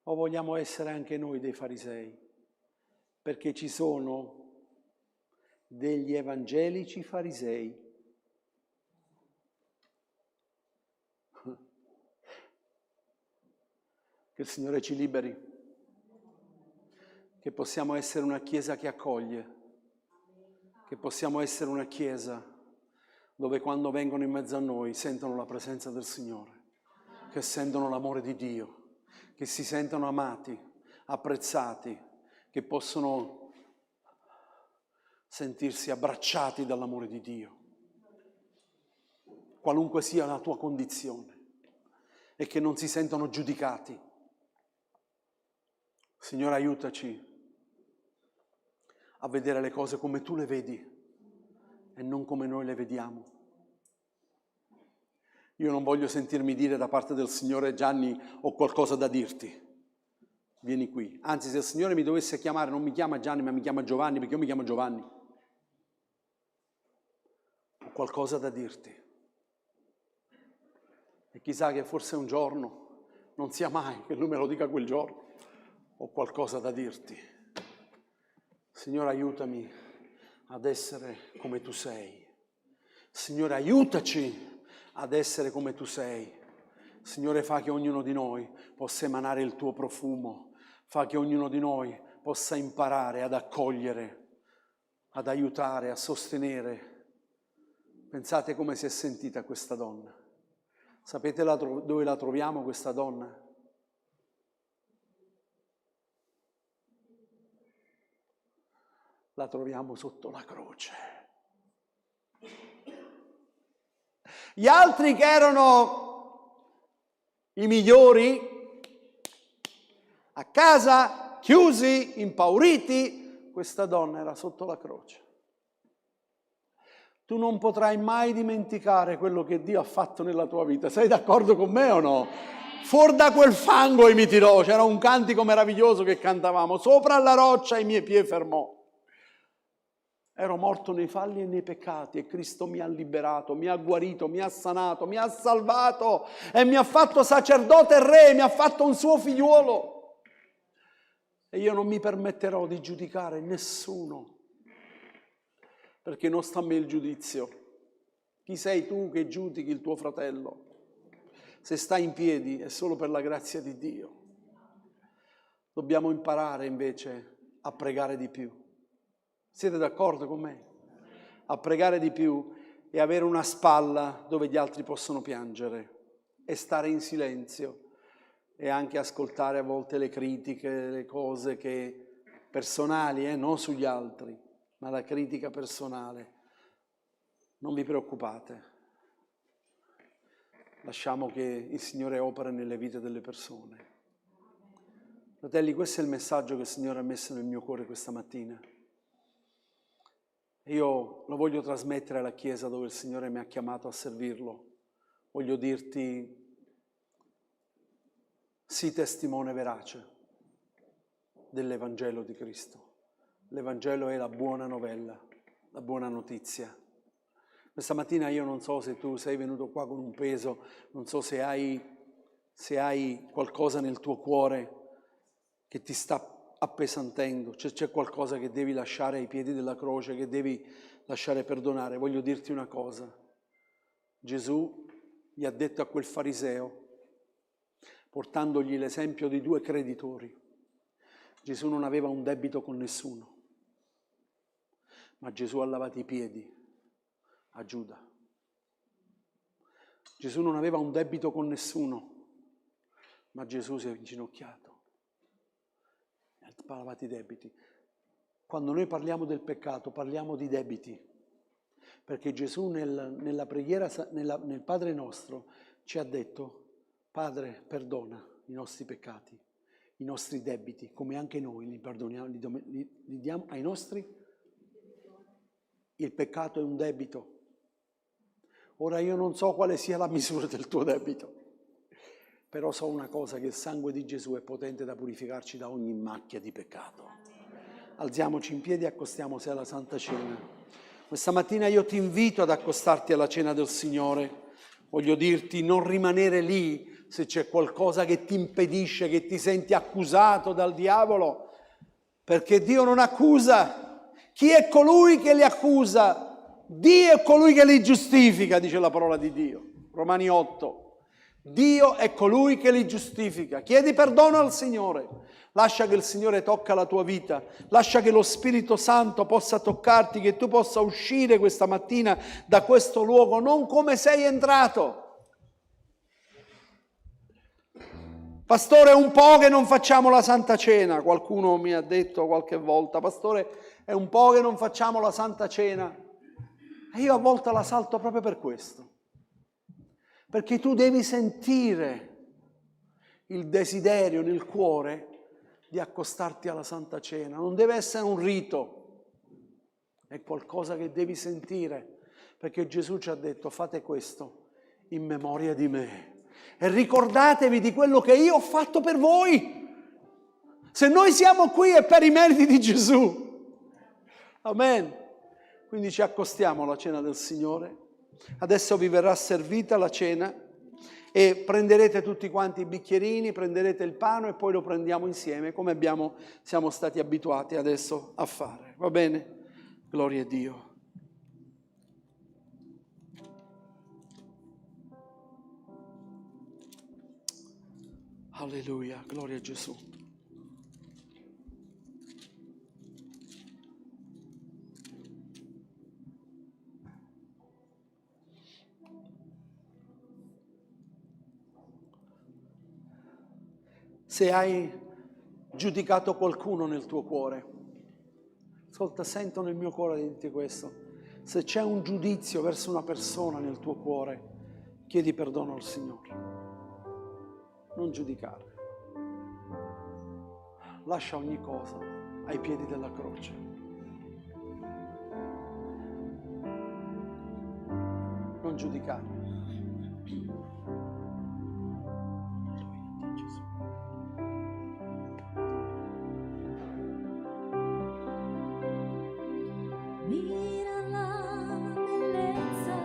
O vogliamo essere anche noi dei farisei? Perché ci sono degli evangelici farisei. Che il Signore ci liberi, che possiamo essere una chiesa che accoglie, che possiamo essere una chiesa dove quando vengono in mezzo a noi sentono la presenza del Signore, che sentono l'amore di Dio, che si sentono amati, apprezzati, che possono sentirsi abbracciati dall'amore di Dio, qualunque sia la tua condizione, e che non si sentono giudicati. Signore, aiutaci a vedere le cose come tu le vedi e non come noi le vediamo. Io non voglio sentirmi dire da parte del Signore: Gianni, ho qualcosa da dirti, vieni qui. Anzi, se il Signore mi dovesse chiamare, non mi chiama Gianni ma mi chiama Giovanni, perché io mi chiamo Giovanni. Ho qualcosa da dirti. E chissà che forse un giorno, non sia mai che Lui me lo dica quel giorno, ho qualcosa da dirti. Signore, aiutami ad essere come tu sei. Signore, aiutaci ad essere come tu sei. Signore, fa che ognuno di noi possa emanare il tuo profumo. Fa che ognuno di noi possa imparare ad accogliere, ad aiutare, a sostenere. Pensate come si è sentita questa donna. Sapete dove la troviamo questa donna? La troviamo sotto la croce. Gli altri che erano i migliori, a casa, chiusi, impauriti, questa donna era sotto la croce. Tu non potrai mai dimenticare quello che Dio ha fatto nella tua vita. Sei d'accordo con me o no? Fuori da quel fango e mi tirò. C'era un cantico meraviglioso che cantavamo. Sopra la roccia i miei piedi fermò. Ero morto nei falli e nei peccati e Cristo mi ha liberato, mi ha guarito, mi ha sanato, mi ha salvato e mi ha fatto sacerdote e re, mi ha fatto un suo figliuolo. E io non mi permetterò di giudicare nessuno, perché non sta a me il giudizio. Chi sei tu che giudichi il tuo fratello? Se sta in piedi è solo per la grazia di Dio. Dobbiamo imparare invece a pregare di più. Siete d'accordo con me? A pregare di più e avere una spalla dove gli altri possono piangere e stare in silenzio e anche ascoltare a volte le critiche, le cose che personali, non sugli altri, ma la critica personale. Non vi preoccupate. Lasciamo che il Signore opera nelle vite delle persone. Fratelli, questo è il messaggio che il Signore ha messo nel mio cuore questa mattina. Io lo voglio trasmettere alla Chiesa dove il Signore mi ha chiamato a servirlo. Voglio dirti, sii testimone verace dell'Evangelo di Cristo. L'Evangelo è la buona novella, la buona notizia. Questa mattina io non so se tu sei venuto qua con un peso, non so se hai qualcosa nel tuo cuore che ti sta appesantendo, c'è qualcosa che devi lasciare ai piedi della croce, che devi lasciare perdonare. Voglio dirti una cosa. Gesù gli ha detto a quel fariseo, portandogli l'esempio di 2 creditori. Gesù non aveva un debito con nessuno, ma Gesù ha lavato i piedi a Giuda. Gesù non aveva un debito con nessuno, ma Gesù si è inginocchiato. Ha lavato i debiti. Quando noi parliamo del peccato, parliamo di debiti, perché Gesù nella preghiera, nel Padre nostro, ci ha detto: Padre, perdona i nostri peccati, i nostri debiti, come anche noi li perdoniamo, li diamo ai nostri. Il peccato è un debito. Ora io non so quale sia la misura del tuo debito, però so una cosa, che il sangue di Gesù è potente da purificarci da ogni macchia di peccato. Alziamoci in piedi e accostiamoci alla Santa Cena. Questa mattina io ti invito ad accostarti alla Cena del Signore. Voglio dirti, non rimanere lì se c'è qualcosa che ti impedisce, che ti senti accusato dal diavolo, perché Dio non accusa. Chi è colui che li accusa? Dio è colui che li giustifica, dice la parola di Dio. Romani 8. Dio è colui che li giustifica. Chiedi perdono al Signore. Lascia che il Signore tocca la tua vita. Lascia che lo Spirito Santo possa toccarti, che tu possa uscire questa mattina da questo luogo non come sei entrato. Pastore, è un po' che non facciamo la Santa Cena. Qualcuno mi ha detto qualche volta: Pastore, è un po' che non facciamo la Santa Cena. E io a volte la salto proprio per questo. Perché tu devi sentire il desiderio nel cuore di accostarti alla Santa Cena. Non deve essere un rito, è qualcosa che devi sentire, perché Gesù ci ha detto: fate questo in memoria di me e ricordatevi di quello che io ho fatto per voi. Se noi siamo qui è per i meriti di Gesù. Amen. Quindi ci accostiamo alla Cena del Signore. Adesso vi verrà servita la cena e prenderete tutti quanti i bicchierini, prenderete il pane e poi lo prendiamo insieme, come siamo stati abituati adesso a fare. Va bene? Gloria a Dio. Alleluia, gloria a Gesù. Se hai giudicato qualcuno nel tuo cuore, ascolta, sento nel mio cuore di dirti questo: se c'è un giudizio verso una persona nel tuo cuore, chiedi perdono al Signore. Non giudicare. Lascia ogni cosa ai piedi della croce. Non giudicare. Mira la bellezza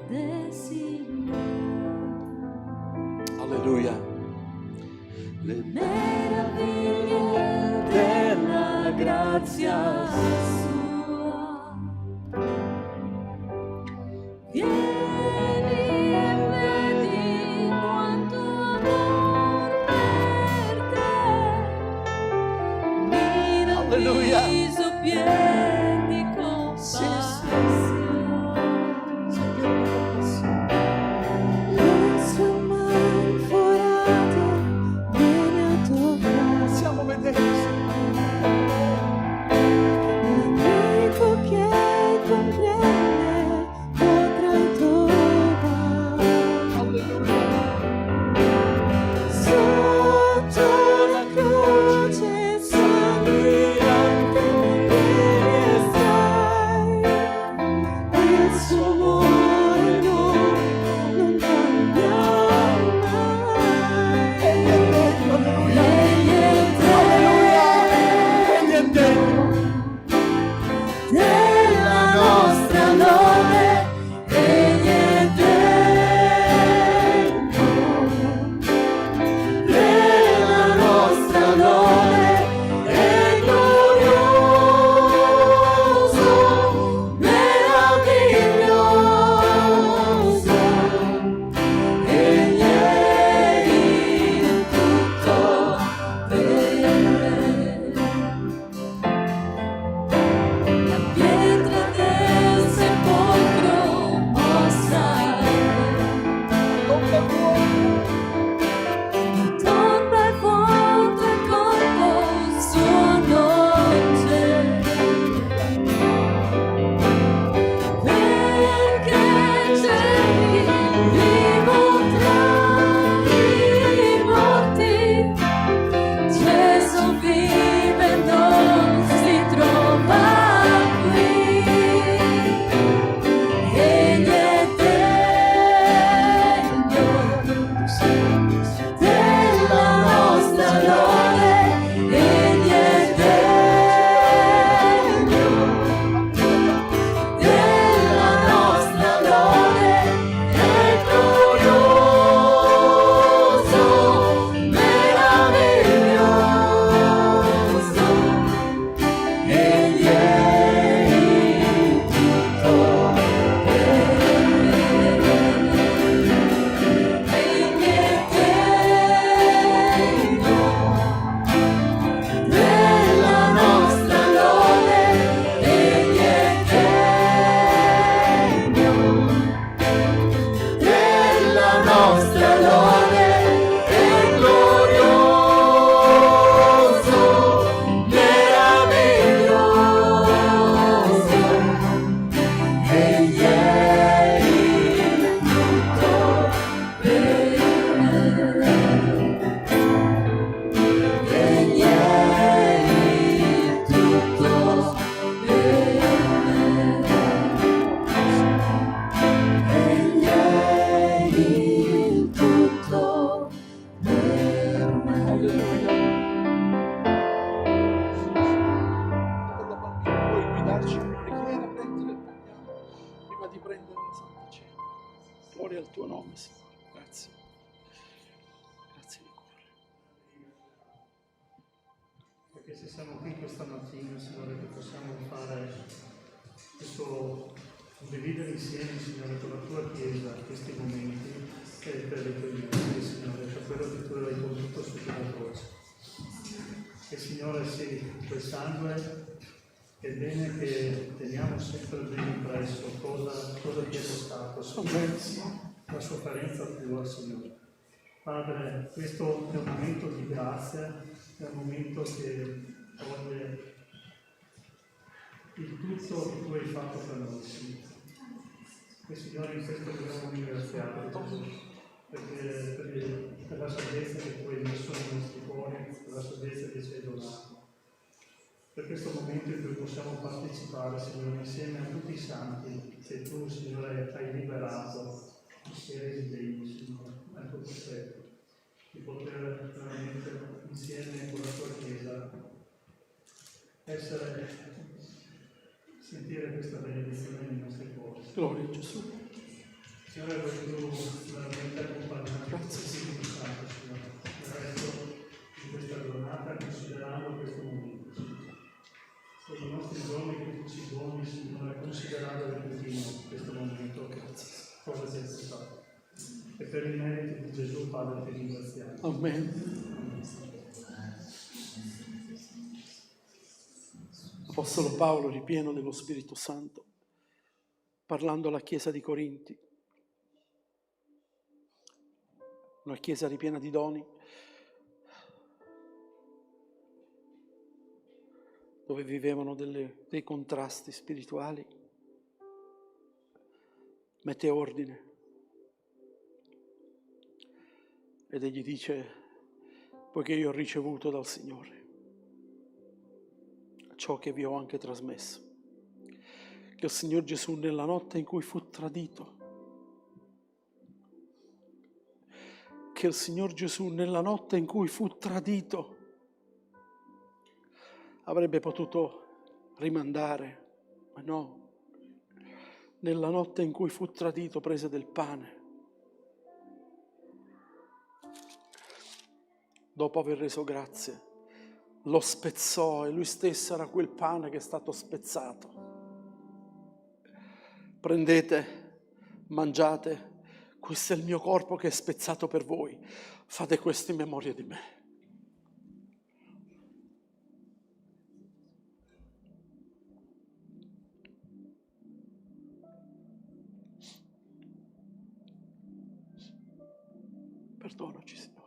del Signore, Alleluia. le meraviglie della grazia sua. Vieni e vedi quanto amor per te. Mira il Alleluia. viso pieno di compassione. Le sue mani forate vieni a toccare. Possiamo vedere. L'amico che comprende potrà trovare. Alleluia. Sotto la croce sanguinante vieni stai. Il suo amore non cambia mai. Egli è dentro della nostra lode, egli è dentro della nostra lode, è glorioso, meraviglioso. prendere la Santa Cena. Gloria al tuo nome, Signore. Grazie. Grazie di cuore. Perché se siamo qui questa mattina, Signore, che possiamo fare questo, condividere insieme, Signore, con la tua Chiesa questi momenti, che è per le tue miracoli, Signore, per quello che tu hai compiuto su quella croce. E Signore, sì, quel sangue è bene che teniamo sempre ben impresso cosa ti è costato, la sofferenza tua, Signore. Padre, questo è un momento di grazia, è un momento che toglie il tutto che tu hai fatto per noi, Signore. E Signore, in questo dobbiamo ringraziarti, Gesù, per la saggezza che tu hai messo nei nostri cuori, per la saggezza che ci hai donato. Per questo momento in cui possiamo partecipare, Signore, insieme a tutti i santi che tu, Signore, hai liberato, e resi degni, Signore, al tuo cospetto, di poter veramente insieme con la tua Chiesa sentire questa benedizione nei nostri cuori. Gloria a Gesù. Signore, vuoi tu veramente accompagnarci. Grazie, Spirito Santo, Signore, nel resto di questa giornata, considerando questo momento. Sono i nostri giorni che tu ci doni, Signore, considerando da continuo questo momento, cosa ti è stato. E per i meriti di Gesù, Padre, ti ringraziamo. Amen. Apostolo Paolo, ripieno dello Spirito Santo, parlando alla Chiesa di Corinti, una Chiesa ripiena di doni, dove vivevano dei contrasti spirituali, mette ordine ed egli dice: poiché io ho ricevuto dal Signore ciò che vi ho anche trasmesso, che il Signor Gesù nella notte in cui fu tradito, che il Signor Gesù nella notte in cui fu tradito avrebbe potuto rimandare, ma no, nella notte in cui fu tradito prese del pane, dopo aver reso grazie, lo spezzò e lui stesso era quel pane che è stato spezzato. Prendete, mangiate, questo è il mio corpo che è spezzato per voi, fate questo in memoria di me. Perdonaci, Signore.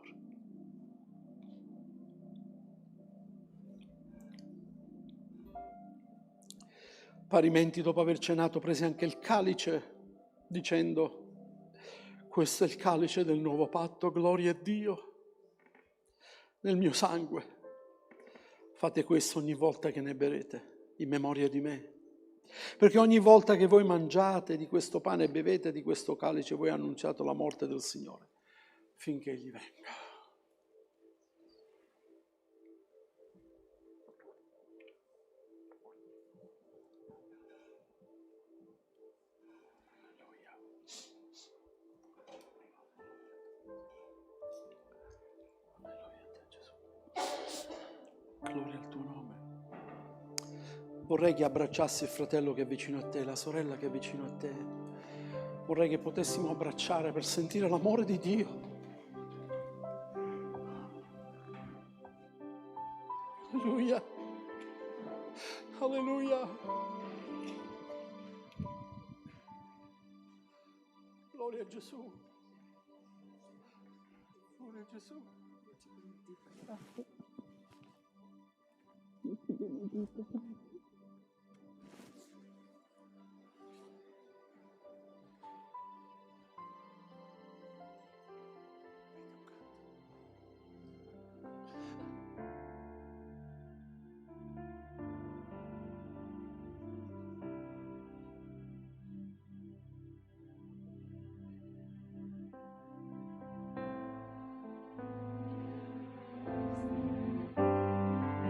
Parimenti, dopo aver cenato, prese anche il calice, dicendo: questo è il calice del nuovo patto, gloria a Dio, nel mio sangue. Fate questo ogni volta che ne berete, in memoria di me. Perché ogni volta che voi mangiate di questo pane e bevete di questo calice, voi annunciate la morte del Signore, finché Egli venga. Gloria al tuo nome. Vorrei che abbracciassi il fratello che è vicino a te, la sorella che è vicino a te. Vorrei che potessimo abbracciare per sentire l'amore di Dio. Alleluia. Alleluia. Gloria a Gesù. Gloria a Gesù.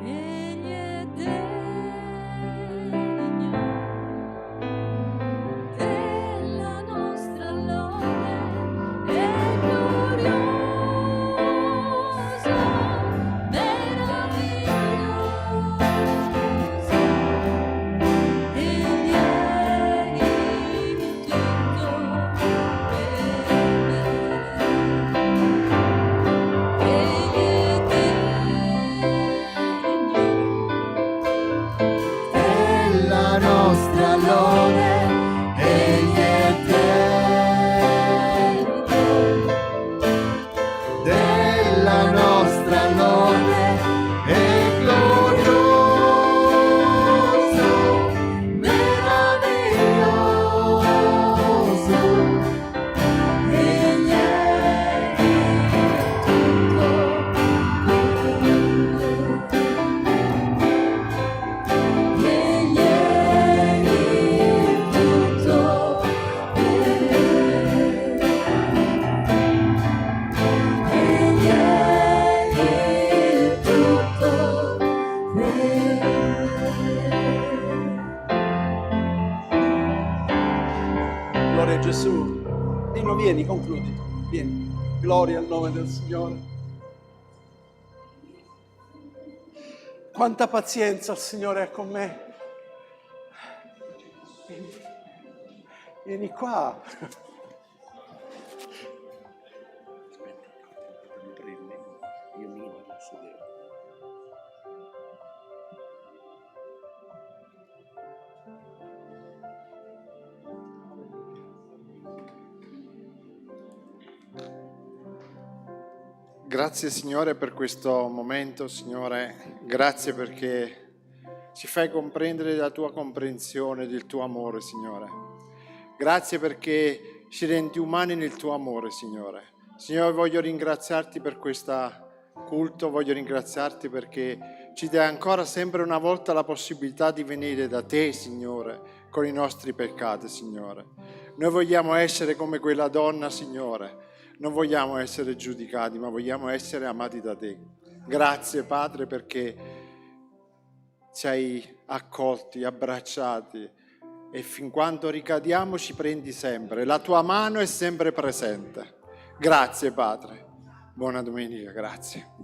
Egli è Gesù. Nino, vieni, concludi. Vieni. Gloria al nome del Signore. Quanta pazienza il Signore ha con me. Vieni qua. Io mi vado a sedere. Grazie Signore per questo momento, Signore, grazie perché ci fai comprendere la tua comprensione, del tuo amore, Signore. Grazie perché ci rendi umani nel tuo amore, Signore. Signore, voglio ringraziarti per questo culto, voglio ringraziarti perché ci dai ancora sempre una volta la possibilità di venire da te, Signore, con i nostri peccati, Signore. Noi vogliamo essere come quella donna, Signore. Non vogliamo essere giudicati, ma vogliamo essere amati da te. Grazie, Padre, perché ci hai accolti, abbracciati e fin quando ricadiamo ci prendi sempre. La tua mano è sempre presente. Grazie, Padre. Buona domenica, grazie.